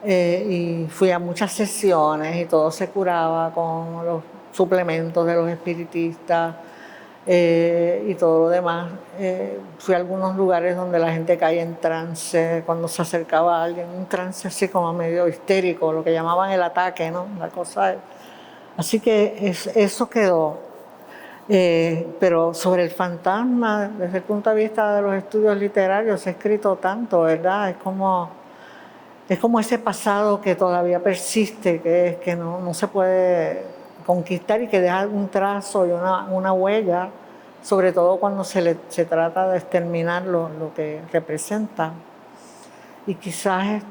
S2: y fui a muchas sesiones y todo se curaba con los suplementos de los espiritistas y todo lo demás. Fui a algunos lugares donde la gente caía en trance cuando se acercaba a alguien, un trance así como medio histérico, lo que llamaban el ataque, ¿no? La cosa. Así que eso quedó. Pero sobre el fantasma, desde el punto de vista de los estudios literarios, se ha escrito tanto, ¿verdad? Es como ese pasado que todavía persiste, que no se puede conquistar y que deja algún trazo y una huella, sobre todo cuando se trata de exterminar lo que representa. Y quizás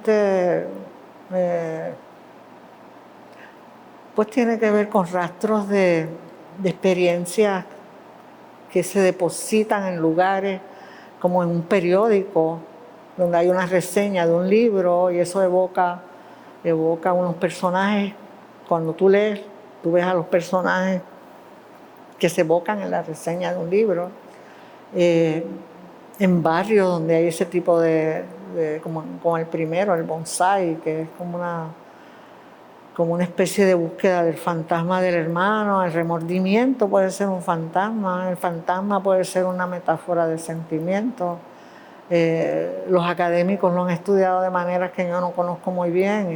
S2: pues tiene que ver con rastros de experiencias que se depositan en lugares como en un periódico, donde hay una reseña de un libro y eso evoca unos personajes. Cuando tú lees, tú ves a los personajes que se evocan en la reseña de un libro. En barrios donde hay ese tipo como el primero, el bonsai, que es como una especie de búsqueda del fantasma del hermano. El remordimiento puede ser un fantasma, el fantasma puede ser una metáfora de sentimiento. Los académicos lo han estudiado de maneras que yo no conozco muy bien y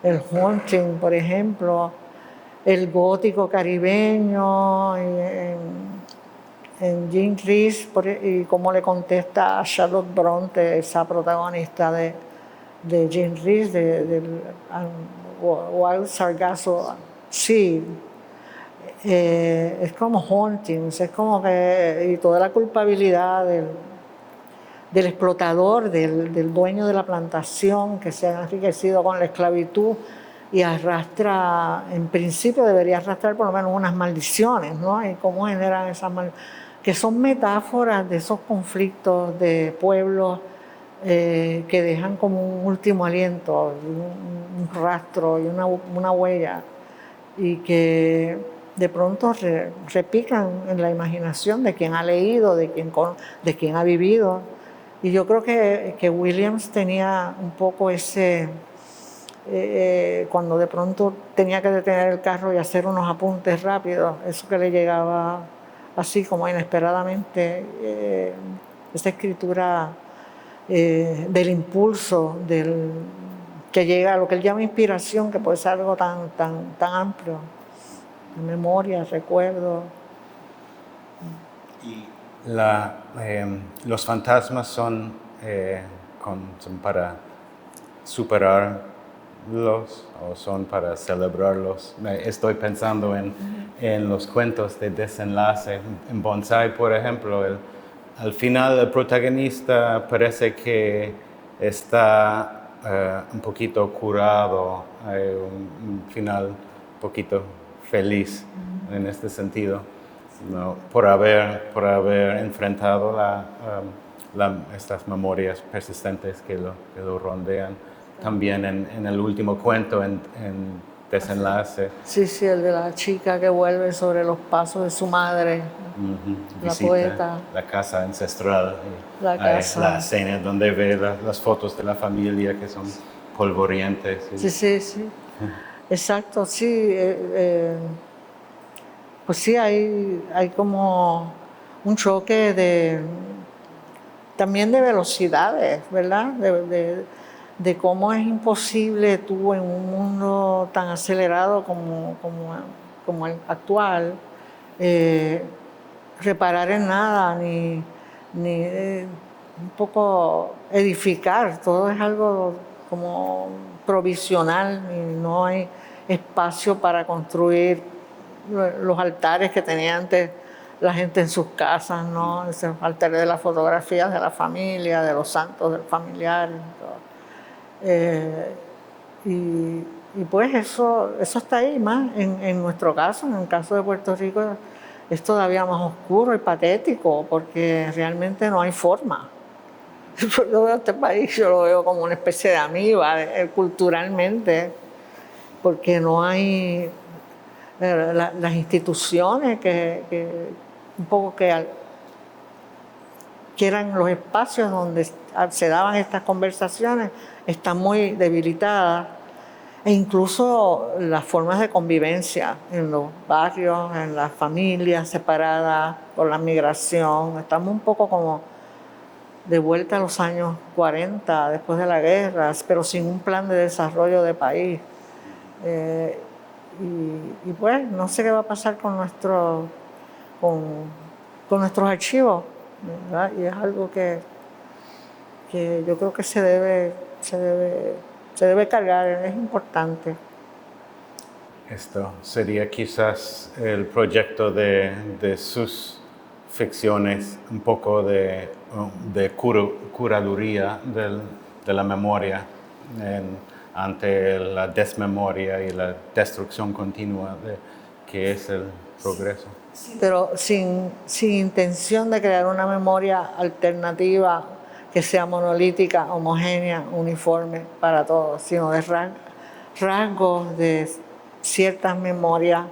S2: el haunting, por ejemplo, el gótico caribeño, en Jean Rhys, y cómo le contesta a Charlotte Bronte, esa protagonista de Jean Rhys, del Wild Sargasso Sea. Es como hauntings, es como que, y toda la culpabilidad del explotador, del dueño de la plantación que se ha enriquecido con la esclavitud y arrastra, en principio debería arrastrar por lo menos unas maldiciones, ¿no? Y cómo generan esas maldiciones, que son metáforas de esos conflictos de pueblos que dejan como un último aliento, un rastro y una huella, y que de pronto repican en la imaginación de quien ha leído, de quien ha vivido. Y yo creo que Williams tenía un poco cuando de pronto tenía que detener el carro y hacer unos apuntes rápidos, eso que le llegaba así como inesperadamente, esa escritura del impulso, que llega a lo que él llama inspiración, que puede ser algo tan amplio, memoria, recuerdo.
S1: Y los fantasmas son para superarlos o son para celebrarlos. Estoy pensando en los cuentos de desenlace. En Bonsai, por ejemplo, al final el protagonista parece que está un poquito curado, hay un final un poquito feliz en este sentido, ¿no? por haber enfrentado estas memorias persistentes que lo rondean. También en el último cuento, en Desenlace.
S2: Sí, el de la chica que vuelve sobre los pasos de su madre, la
S1: visita
S2: poeta.
S1: la casa ancestral,
S2: La
S1: escena donde ve las fotos de la familia que son polvorientes.
S2: Sí. Exacto, sí. Pues sí, hay como un choque también de velocidades, ¿verdad? De cómo es imposible tú en un mundo tan acelerado como el actual reparar en nada, ni un poco edificar. Todo es algo como provisional y no hay espacio para construir los altares que tenía antes la gente en sus casas, ¿no? Esos altares de las fotografías de la familia, de los santos del familiar. Y pues eso está ahí más. En nuestro caso, en el caso de Puerto Rico, es todavía más oscuro y patético porque realmente no hay forma. Yo veo este país, yo lo veo como una especie de amiba culturalmente, porque no hay las instituciones que un poco que eran los espacios donde se daban estas conversaciones, están muy debilitadas. E incluso las formas de convivencia en los barrios, en las familias separadas por la migración. Estamos un poco como de vuelta a los años 40, después de la guerra, pero sin un plan de desarrollo de país. Y pues no sé qué va a pasar con nuestros archivos, ¿verdad? Y es algo que yo creo que se debe cargar, es importante.
S1: Esto sería quizás el proyecto de sus ficciones, un poco de curaduría de la memoria ante la desmemoria y la destrucción continua que es el progreso.
S2: Pero sin intención de crear una memoria alternativa que sea monolítica, homogénea, uniforme para todos, sino de rasgos de ciertas memorias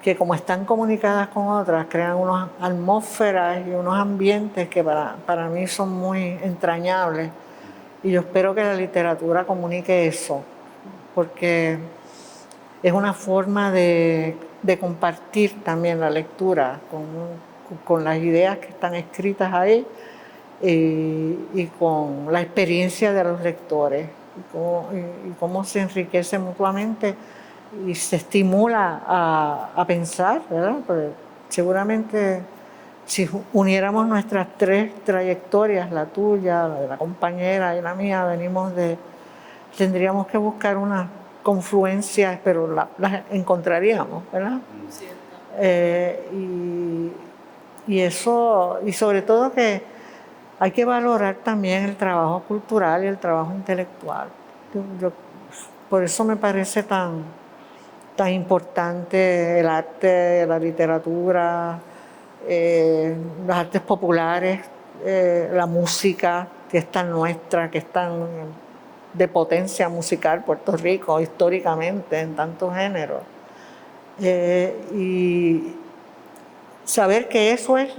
S2: que, como están comunicadas con otras, crean unas atmósferas y unos ambientes que para mí son muy entrañables. Y yo espero que la literatura comunique eso, porque es una forma de compartir también la lectura con las ideas que están escritas ahí y con la experiencia de los lectores y cómo se enriquece mutuamente y se estimula a pensar, ¿verdad? Porque seguramente si uniéramos nuestras tres trayectorias, la tuya, la de la compañera y la mía, tendríamos que buscar unas confluencias, pero las encontraríamos, ¿verdad? Y eso, y sobre todo que hay que valorar también el trabajo cultural y el trabajo intelectual. Por eso me parece tan importante el arte, la literatura, las artes populares, la música, que es tan nuestra, que es tan de potencia musical Puerto Rico históricamente en tantos géneros. Y saber que eso es,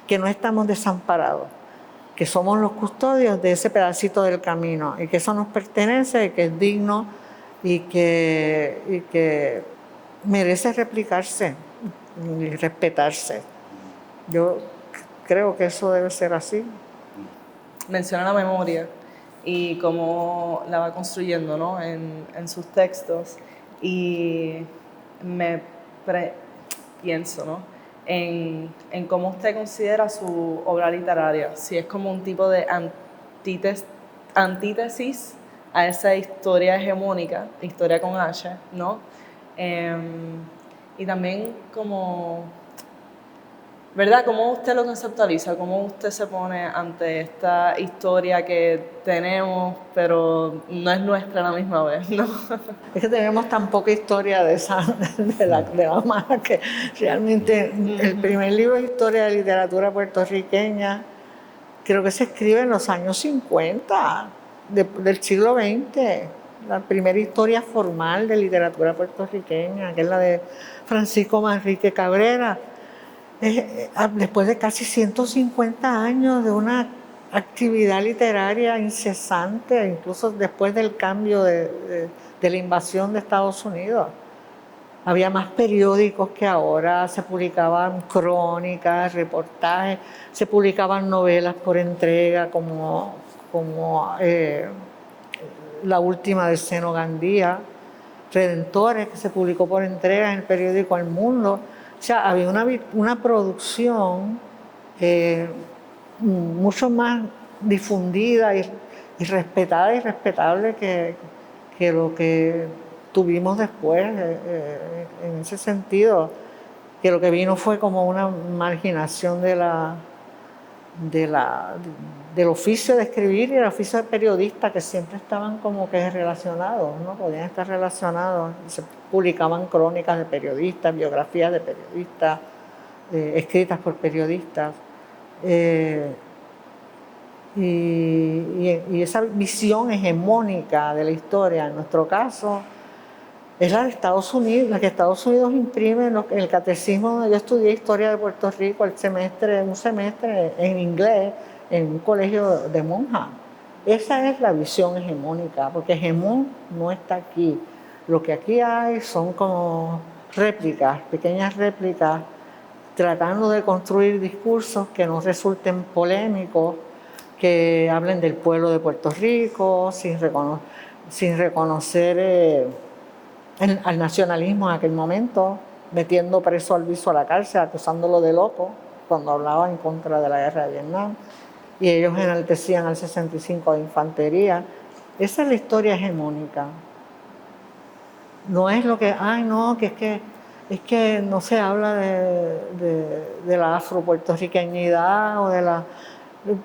S2: que no estamos desamparados, que somos los custodios de ese pedacito del camino y que eso nos pertenece y que es digno y que merece replicarse y respetarse. Yo creo que eso debe ser así.
S3: Menciona la memoria y cómo la va construyendo, ¿no? en sus textos, y pienso, ¿no? en cómo usted considera su obra literaria, si es como un tipo de antítesis a esa historia hegemónica, historia con H, ¿no? Y también como, ¿verdad? ¿Cómo usted lo conceptualiza? ¿Cómo usted se pone ante esta historia que tenemos, pero no es nuestra a la misma vez, ¿no?
S2: Es que tenemos tan poca historia de la mala que realmente el primer libro de historia de literatura puertorriqueña creo que se escribe en los años 50 del siglo XX. La primera historia formal de literatura puertorriqueña, que es la de Francisco Manrique Cabrera. Después de casi 150 años de una actividad literaria incesante, incluso después del cambio de la invasión de Estados Unidos. Había más periódicos que ahora, se publicaban crónicas, reportajes, se publicaban novelas por entrega como la última de Seno Gandía, Redentores, que se publicó por entrega en el periódico El Mundo. O sea, había una producción mucho más difundida y respetada y respetable que lo que tuvimos después, en ese sentido, que lo que vino fue como una marginación del oficio de escribir y el oficio de periodista, que siempre estaban como que relacionados, ¿no? Podían estar relacionados. Se publicaban crónicas de periodistas, biografías de periodistas, escritas por periodistas. Y esa visión hegemónica de la historia, en nuestro caso, es la de Estados Unidos, la que Estados Unidos imprime en el catecismo donde yo estudié historia de Puerto Rico, un semestre en inglés, en un colegio de monjas. Esa es la visión hegemónica, porque hegemón no está aquí. Lo que aquí hay son como réplicas, pequeñas réplicas, tratando de construir discursos que no resulten polémicos, que hablen del pueblo de Puerto Rico, sin reconocer al nacionalismo en aquel momento, metiendo preso a Albizu a la cárcel, acusándolo de loco cuando hablaba en contra de la guerra de Vietnam, y ellos enaltecían al 65 de infantería. Esa es la historia hegemónica. No es lo que, ay no, que es que no se habla de la afropuertorriqueñidad o de la...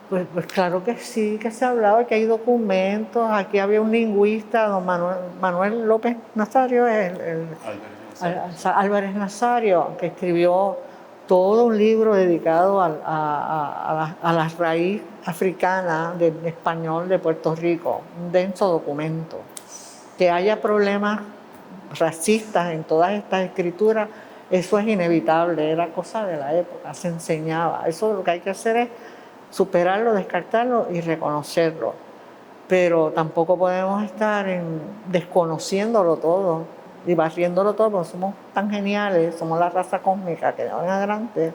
S2: Pues claro que sí, que se hablaba, que hay documentos. Aquí había un lingüista, don Manuel López Nazario, Álvarez Nazario, que escribió todo un libro dedicado a la raíz africana del español de Puerto Rico, un denso documento. Que haya problemas racistas en todas estas escrituras, eso es inevitable, era cosa de la época, se enseñaba. Eso lo que hay que hacer es superarlo, descartarlo y reconocerlo. Pero tampoco podemos estar desconociéndolo todo y barriéndolo todo, porque somos tan geniales, somos la raza cósmica que de ahora en adelante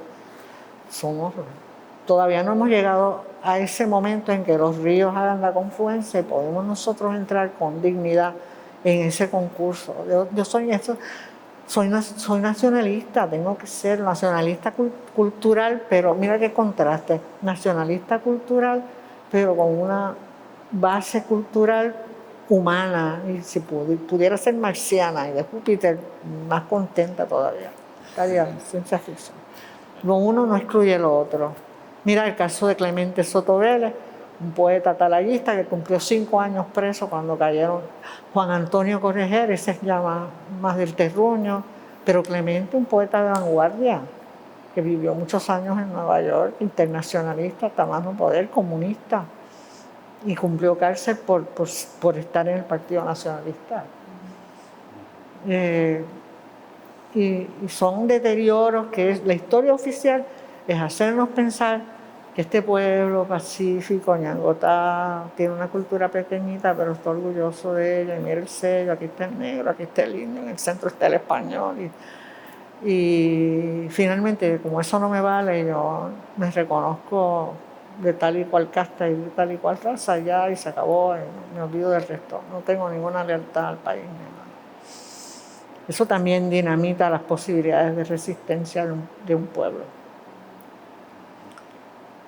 S2: todavía no hemos llegado a ese momento en que los ríos hagan la confluencia y podemos nosotros entrar con dignidad en ese concurso. Yo soy nacionalista, tengo que ser nacionalista cultural, pero mira qué contraste, nacionalista cultural, pero con una base cultural humana, y si pudiera ser marciana y de Júpiter, más contenta todavía. Estaría ciencia ficción. Lo uno no excluye lo otro. Mira el caso de Clemente Soto Vélez, un poeta talayista que cumplió 5 años preso cuando cayeron Juan Antonio Correger, ese es ya más del terruño, pero Clemente, un poeta de vanguardia, que vivió muchos años en Nueva York, internacionalista, hasta más no poder, comunista, y cumplió cárcel por estar en el Partido Nacionalista. Y son deterioros que la historia oficial es hacernos pensar que este pueblo pacífico, Ñangotá, tiene una cultura pequeñita, pero está orgulloso de ella. Y mira el sello, aquí está el negro, aquí está el indio, en el centro está el español. Y finalmente, como eso no me vale, yo me reconozco de tal y cual casta y de tal y cual raza ya, y se acabó, y me olvido del resto. No tengo ninguna lealtad al país. Eso también dinamita las posibilidades de resistencia de un pueblo.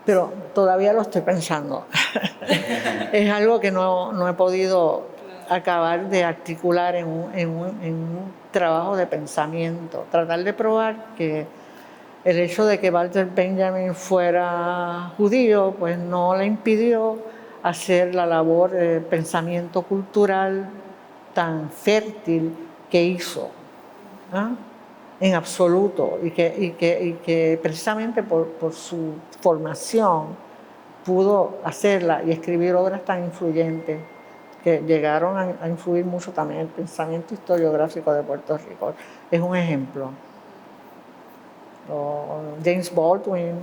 S2: Pero todavía lo estoy pensando. Es algo que no he podido acabar de articular en un trabajo de pensamiento. Tratar de probar que el hecho de que Walter Benjamin fuera judío, pues no le impidió hacer la labor de pensamiento cultural tan fértil que hizo, ¿ah? En absoluto, y que precisamente por su formación pudo hacerla y escribir obras tan influyentes que llegaron a influir mucho también en el pensamiento historiográfico de Puerto Rico. Es un ejemplo. O James Baldwin,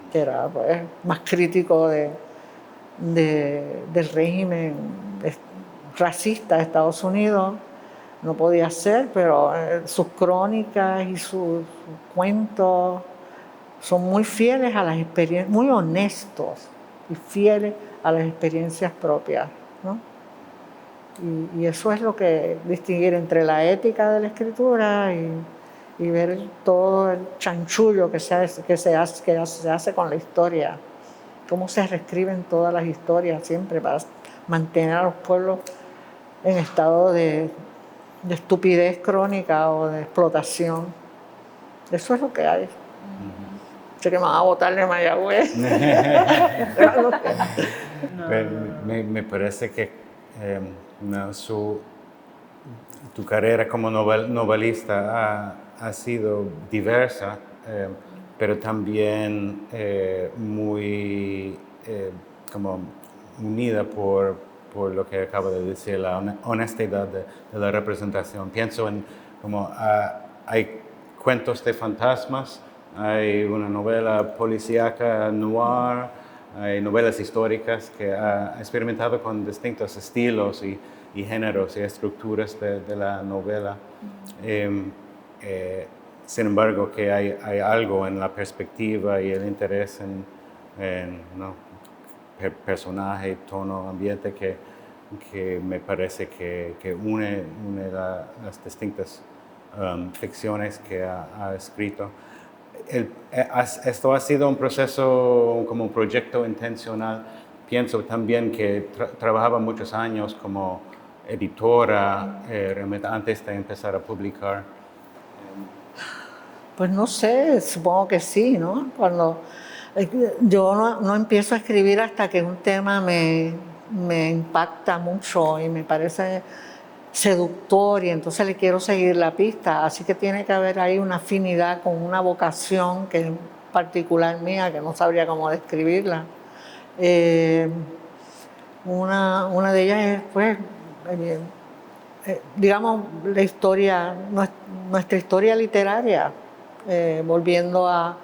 S2: que era pues, más crítico del régimen racista de Estados Unidos, no podía ser, pero sus crónicas y sus cuentos son muy fieles a las experiencias, muy honestos y fieles a las experiencias propias, ¿no? Y eso es lo que distinguir entre la ética de la escritura y ver todo el chanchullo que se hace con la historia, cómo se reescriben todas las historias siempre para mantener a los pueblos en estado de estupidez crónica o de explotación. Eso es lo que hay. Sé que me van a botar de Mayagüez.
S1: Me parece que tu carrera como novelista ha sido diversa, pero también muy como unida por por lo que acabo de decir, la honestidad de la representación. Pienso en como hay cuentos de fantasmas, hay una novela policíaca noir, hay novelas históricas que ha experimentado con distintos estilos y géneros y estructuras de la novela. Sin embargo, que hay algo en la perspectiva y el interés en ¿no? Personaje, tono, ambiente que me parece que une las distintas ficciones que ha escrito. Esto ha sido un proceso como un proyecto intencional. Pienso también que trabajaba muchos años como editora realmente antes de empezar a publicar.
S2: Pues no sé, supongo que sí, ¿no? Yo no empiezo a escribir hasta que un tema me impacta mucho y me parece seductor y entonces le quiero seguir la pista. Así que tiene que haber ahí una afinidad con una vocación que es particular mía, que no sabría cómo describirla. Una de ellas es, pues, digamos, nuestra historia literaria. Volviendo a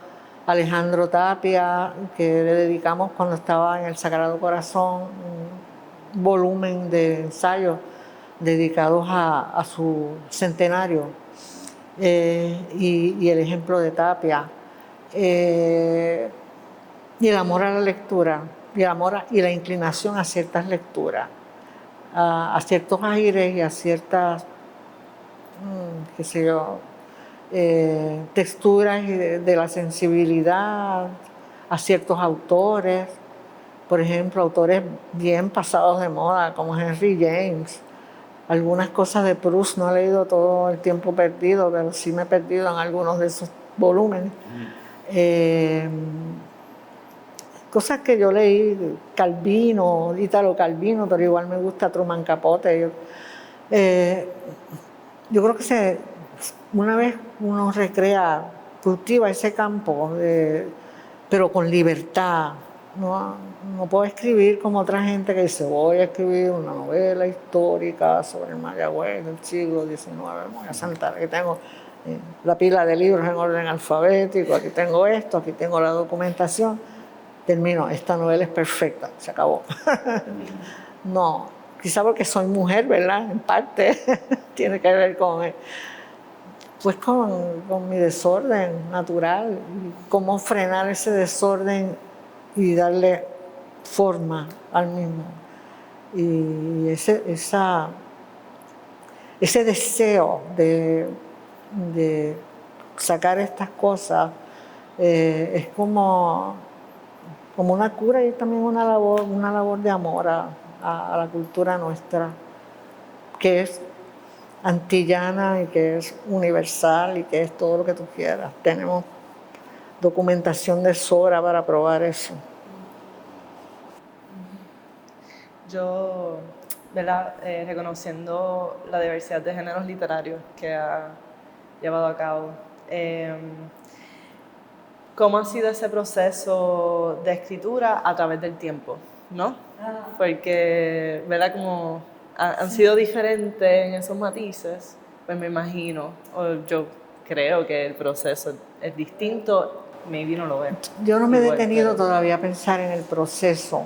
S2: Alejandro Tapia, que le dedicamos cuando estaba en el Sagrado Corazón un volumen de ensayos dedicados a su centenario, y el ejemplo de Tapia, y el amor a la lectura, y el amor y la inclinación a ciertas lecturas, a ciertos aires y a ciertas, qué sé yo, texturas de la sensibilidad, a ciertos autores, por ejemplo, autores bien pasados de moda como Henry James. Algunas cosas de Proust no he leído todo el tiempo perdido, pero sí me he perdido en algunos de esos volúmenes. Cosas que yo leí, Calvino, Italo Calvino, pero igual me gusta Truman Capote. Yo creo que una vez uno cultiva ese campo, pero con libertad. No puedo escribir como otra gente que dice, voy a escribir una novela histórica sobre el Mayagüez del siglo XIX, voy a sentar, aquí tengo la pila de libros en orden alfabético, aquí tengo esto, aquí tengo la documentación, termino, esta novela es perfecta, se acabó. No, quizá porque soy mujer, ¿verdad? En parte tiene que ver con mi desorden natural, cómo frenar ese desorden y darle forma al mismo. Y ese deseo de sacar estas cosas es como una cura y también una labor de amor a la cultura nuestra, que es antillana y que es universal y que es todo lo que tú quieras. Tenemos documentación de sobra para probar eso.
S3: Yo, ¿verdad? Reconociendo la diversidad de géneros literarios que ha llevado a cabo, ¿cómo ha sido ese proceso de escritura a través del tiempo? ¿No? Porque, ¿verdad? Como han sido diferentes en esos matices, pues me imagino, o yo creo que el proceso es distinto, maybe no lo veo.
S2: Yo no me he
S3: igual,
S2: detenido
S3: pero
S2: todavía a pensar en el proceso,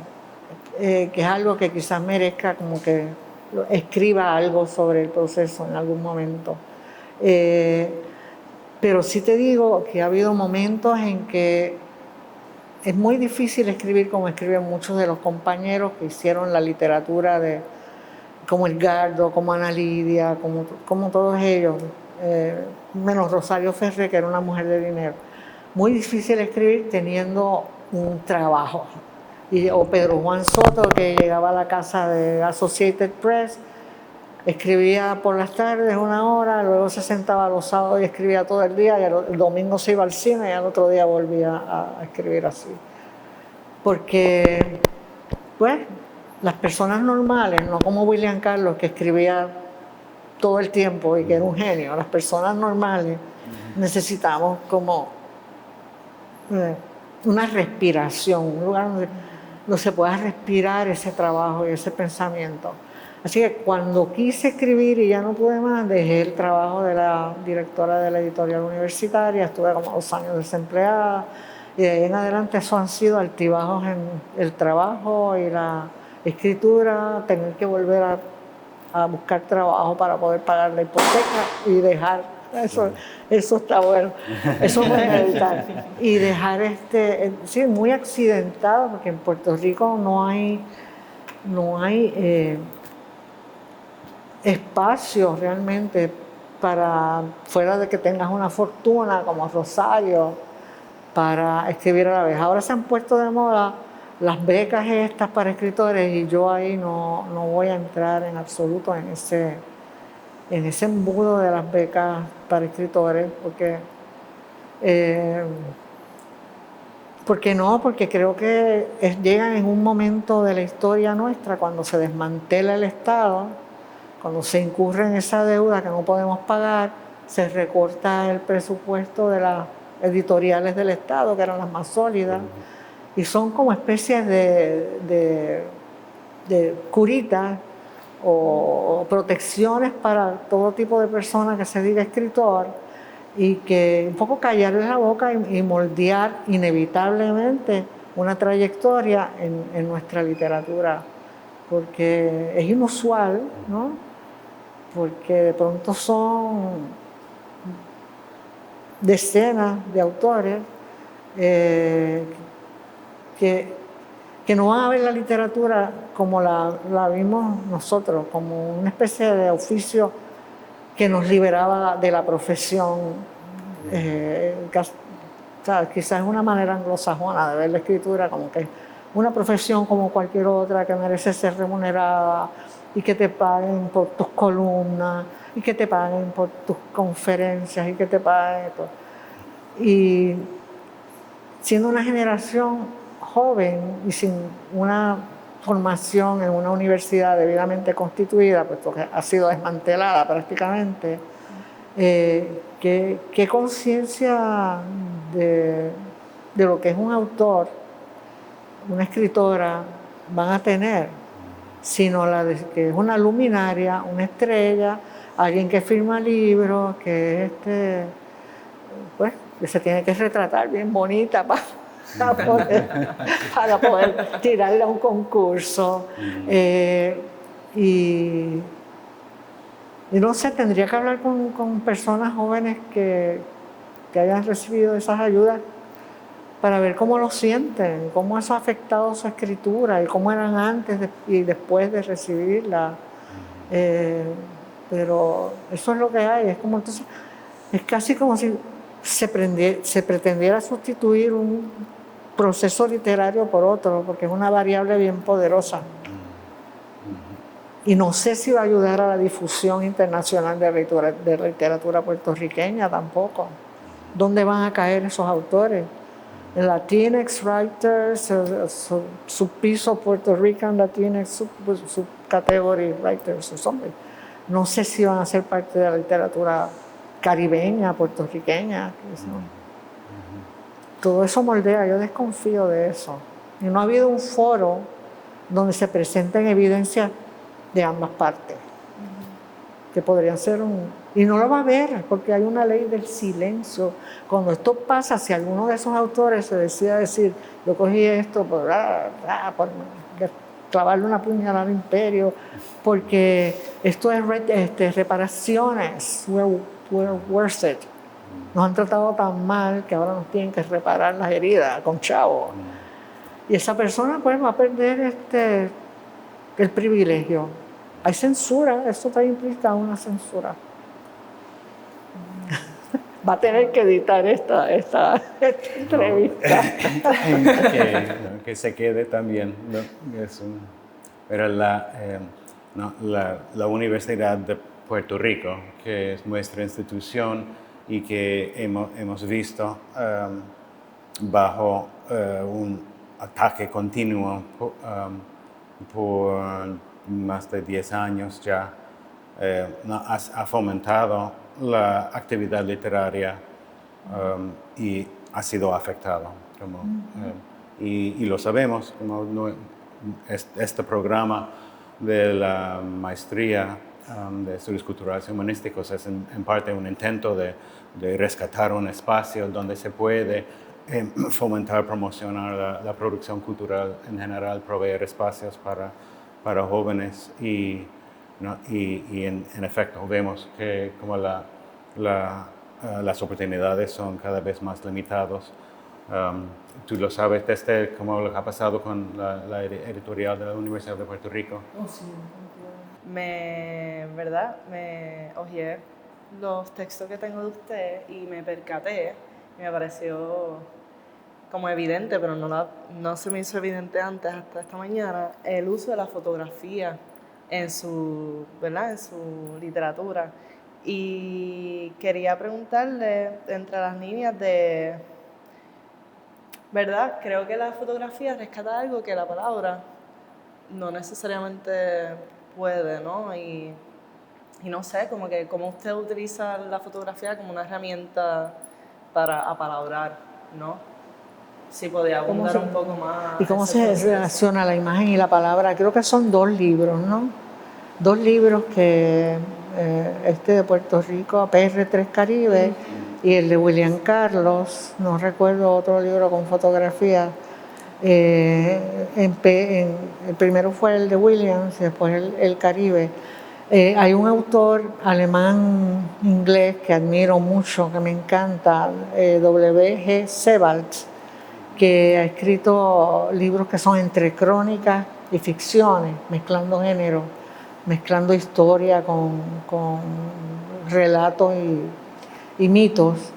S2: que es algo que quizás merezca como que escriba algo sobre el proceso en algún momento. Pero sí te digo que ha habido momentos en que es muy difícil escribir como escriben muchos de los compañeros que hicieron la literatura como Edgardo, como Ana Lidia, como todos ellos, menos Rosario Ferré, que era una mujer de dinero. Muy difícil escribir teniendo un trabajo. O Pedro Juan Soto, que llegaba a la casa de Associated Press, escribía por las tardes 1 hora, luego se sentaba los sábados y escribía todo el día, y el domingo se iba al cine y al otro día volvía a escribir así. Porque, pues, las personas normales, no como William Carlos, que escribía todo el tiempo y que era un genio, las personas normales necesitamos como una respiración, un lugar donde donde se pueda respirar ese trabajo y ese pensamiento. Así que cuando quise escribir y ya no pude más, dejé el trabajo de la directora de la editorial universitaria, estuve como 2 años desempleada y de ahí en adelante eso han sido altibajos en el trabajo y la escritura, tener que volver a buscar trabajo para poder pagar la hipoteca y dejar, eso está bueno, eso puede evitar. Y dejar sí, muy accidentado, porque en Puerto Rico no hay espacio realmente para, fuera de que tengas una fortuna como Rosario, para escribir a la vez. Ahora se han puesto de moda las becas estas para escritores y yo ahí no voy a entrar en absoluto en ese embudo de las becas para escritores, porque creo que llegan en un momento de la historia nuestra cuando se desmantela el Estado, cuando se incurre en esa deuda que no podemos pagar, se recorta el presupuesto de las editoriales del Estado, que eran las más sólidas, y son como especies de curitas o protecciones para todo tipo de persona que se diga escritor, y que un poco callarles la boca y moldear inevitablemente una trayectoria en nuestra literatura, porque es inusual, ¿no? Porque de pronto son decenas de autores que no van a ver la literatura como la vimos nosotros, como una especie de oficio que nos liberaba de la profesión. Quizás es una manera anglosajona de ver la escritura, como que una profesión como cualquier otra que merece ser remunerada y que te paguen por tus columnas y que te paguen por tus conferencias y que te paguen todo. Y siendo una generación joven y sin una formación en una universidad debidamente constituida, puesto que ha sido desmantelada prácticamente, ¿qué conciencia de lo que es un autor, una escritora, van a tener? Sino la de que es una luminaria, una estrella, alguien que firma libros, que pues, que se tiene que retratar bien bonita para poder tirarle a un concurso. Y no sé, tendría que hablar con personas jóvenes que hayan recibido esas ayudas para ver cómo lo sienten, cómo eso ha afectado su escritura y cómo eran antes y después de recibirla. Pero eso es lo que hay, entonces, es casi como si se pretendiera sustituir un proceso literario por otro, porque es una variable bien poderosa. Y no sé si va a ayudar a la difusión internacional de literatura puertorriqueña tampoco. ¿Dónde van a caer esos autores? En Latinx Writers, subpiso Puerto Rican Latinx, subcategory Writers o something. No sé si van a ser parte de la literatura caribeña, puertorriqueña. Todo eso moldea, yo desconfío de eso. Y no ha habido un foro donde se presenten evidencias de ambas partes, que podrían ser y no lo va a haber, porque hay una ley del silencio. Cuando esto pasa, si alguno de esos autores se decide decir, yo cogí esto por clavarle una puñalada al imperio, porque esto es reparaciones, we're worth it. Nos han tratado tan mal que ahora nos tienen que reparar las heridas con chavos. Y esa persona pues va a perder el privilegio. Hay censura, eso está implícita una censura. Va a tener que editar esta entrevista.
S1: Que se quede también. Pero la Universidad de Puerto Rico, que es nuestra institución y que hemos visto bajo un ataque continuo por más de 10 años ya, ha fomentado la actividad literaria y ha sido afectado. y lo sabemos, como este programa de la maestría de estudios culturales y humanísticos es en parte un intento de rescatar un espacio donde se puede fomentar, promocionar la producción cultural en general, proveer espacios para jóvenes y en efecto vemos que como las oportunidades son cada vez más limitadas. Tú lo sabes desde como lo que ha pasado con la editorial de la Universidad de Puerto Rico.
S2: Oh, sí.
S3: Me hojeé los textos que tengo de usted y me percaté, y me pareció como evidente, pero no se me hizo evidente antes, hasta esta mañana, el uso de la fotografía en su literatura. Y quería preguntarle, entre las líneas de, ¿verdad? Creo que la fotografía rescata algo que la palabra no necesariamente puede, ¿no? Y no sé, como que cómo usted utiliza la fotografía como una herramienta para apalabrar, ¿no? Si podía abundar un poco más.
S2: ¿Y cómo se relaciona la imagen y la palabra? Creo que son 2 libros, ¿no? 2 libros que este de Puerto Rico, PR3 Caribe, y el de William Carlos, no recuerdo otro libro con fotografía. El primero fue el de Williams y después el Caribe. Hay un autor alemán-inglés que admiro mucho, que me encanta, W.G. Sebald, que ha escrito libros que son entre crónicas y ficciones, mezclando géneros, mezclando historia con relatos y mitos,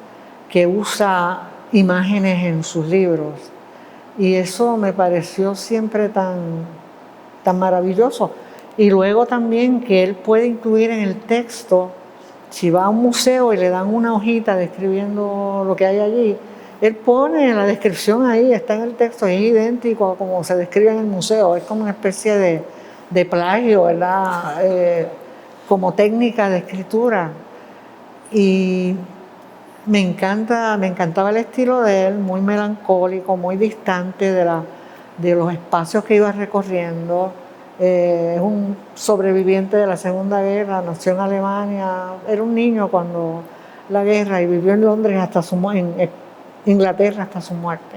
S2: que usa imágenes en sus libros. Y eso me pareció siempre tan maravilloso. Y luego también que él puede incluir en el texto, si va a un museo y le dan una hojita describiendo lo que hay allí, él pone la descripción ahí, está en el texto, es idéntico a como se describe en el museo, es como una especie de plagio, ¿verdad? Como técnica de escritura. Y me encantaba el estilo de él, muy melancólico, muy distante de los espacios que iba recorriendo. Es un sobreviviente de la Segunda Guerra, nació en Alemania, era un niño cuando la guerra y vivió en Londres en Inglaterra hasta su muerte.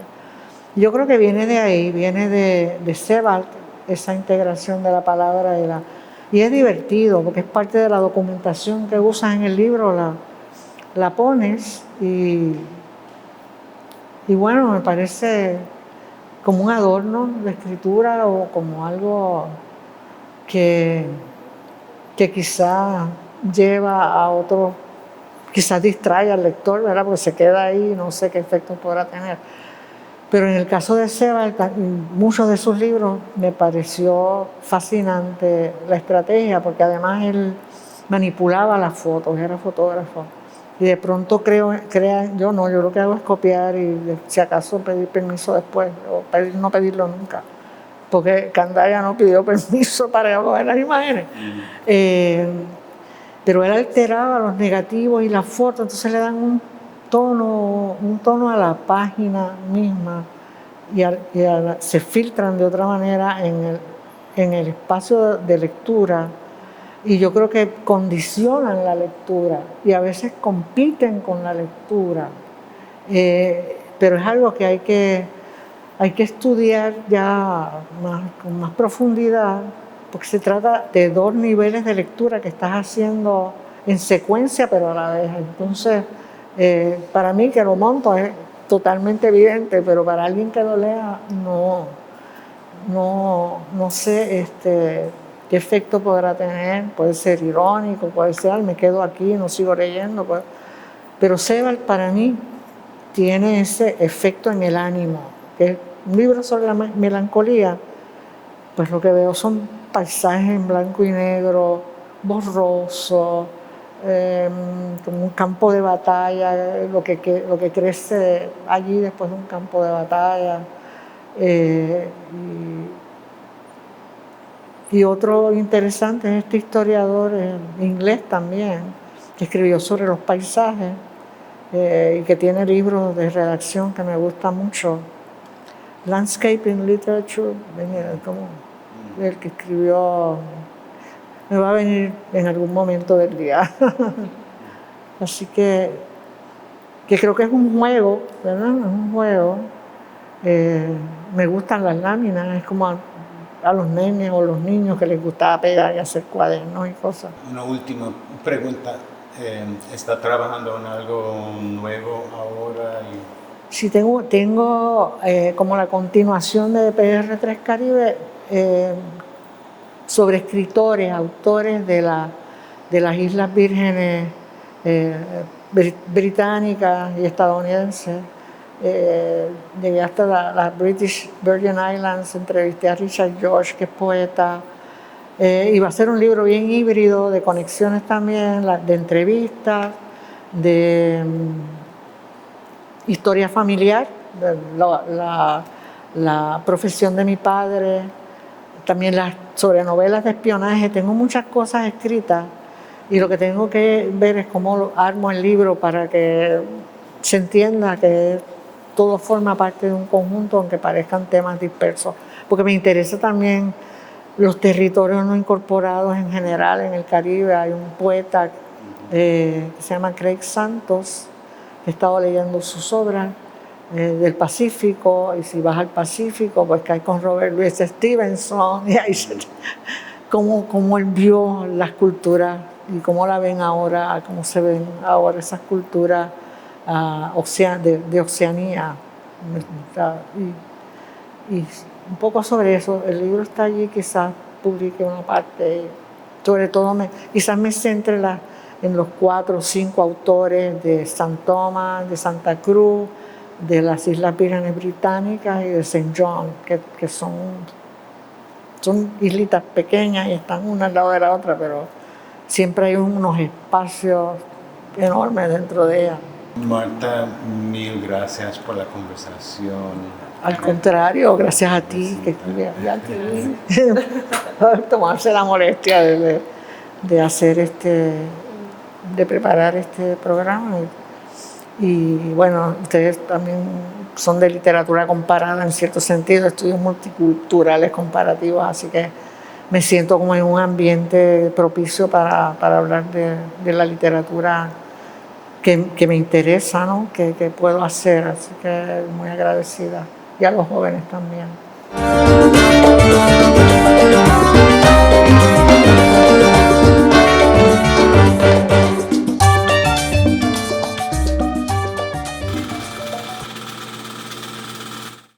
S2: Yo creo que viene de ahí, viene de Sebald, esa integración de la palabra y es divertido porque es parte de la documentación que usas en el libro, la pones y bueno, me parece como un adorno de escritura o como algo que quizá lleva a otro, quizás distrae al lector, ¿verdad? Porque se queda ahí y no sé qué efecto podrá tener. Pero en el caso de Sebald, muchos de sus libros me pareció fascinante la estrategia, porque además él manipulaba las fotos, era fotógrafo. Y de pronto yo lo que hago es copiar y si acaso pedir permiso después, o no pedirlo nunca. Porque Candaya no pidió permiso para coger las imágenes. Pero él alteraba los negativos y las fotos, entonces le dan un tono a la página misma y se filtran de otra manera en el espacio de lectura. Y yo creo que condicionan la lectura y a veces compiten con la lectura. Pero es algo que hay que estudiar ya con más profundidad, porque se trata de 2 niveles de lectura que estás haciendo en secuencia, pero a la vez. Entonces, para mí que lo monto es totalmente evidente, pero para alguien que lo lea no sé qué efecto podrá tener. Puede ser irónico, puede ser, me quedo aquí, no sigo leyendo. Pero Sebald para mí tiene ese efecto en el ánimo, que un libro sobre la melancolía, pues lo que veo son paisajes en blanco y negro, borroso, como un campo de batalla, lo que crece allí después de un campo de batalla. Y otro interesante es este historiador inglés también, que escribió sobre los paisajes y que tiene libros de redacción que me gustan mucho. Landscaping Literature, como el que escribió, me va a venir en algún momento del día. Así que creo que es un juego, ¿verdad? Es un juego. Me gustan las láminas, es como a los nenes o los niños que les gustaba pegar y hacer cuadernos y cosas.
S1: Una última pregunta. ¿Está trabajando en algo nuevo ahora?
S2: Sí, tengo como la continuación de PR3 Caribe sobre escritores, autores de las Islas Vírgenes británicas y estadounidenses. Llegué hasta las British Virgin Islands, entrevisté a Richard George, que es poeta. Y va a ser un libro bien híbrido, de conexiones también, de entrevistas, de historia familiar, la profesión de mi padre, también sobre novelas de espionaje. Tengo muchas cosas escritas y lo que tengo que ver es cómo armo el libro para que se entienda que todo forma parte de un conjunto, aunque parezcan temas dispersos, porque me interesa también los territorios no incorporados en general en el Caribe. Hay un poeta que se llama Craig Santos, he estado leyendo sus obras del Pacífico, y si vas al Pacífico, pues caes con Robert Louis Stevenson, y ahí cómo él vio las culturas y cómo la ven ahora, cómo se ven ahora esas culturas de Oceanía. Y un poco sobre eso, el libro está allí, quizás publique una parte, sobre todo quizás me centre en los 4 o 5 autores de San Tomás, de Santa Cruz, de las Islas Vírgenes Británicas y de St. John, que son islitas pequeñas y están una al lado de la otra, pero siempre hay unos espacios enormes dentro de ellas.
S1: Marta, mil gracias por la conversación.
S2: Al contrario, gracias a ti, por tomarse la molestia de hacer de preparar este programa. Y bueno, ustedes también son de literatura comparada en cierto sentido, estudios multiculturales comparativos, así que me siento como en un ambiente propicio para hablar de la literatura que me interesa, ¿no? que puedo hacer, así que muy agradecida. Y a los jóvenes también.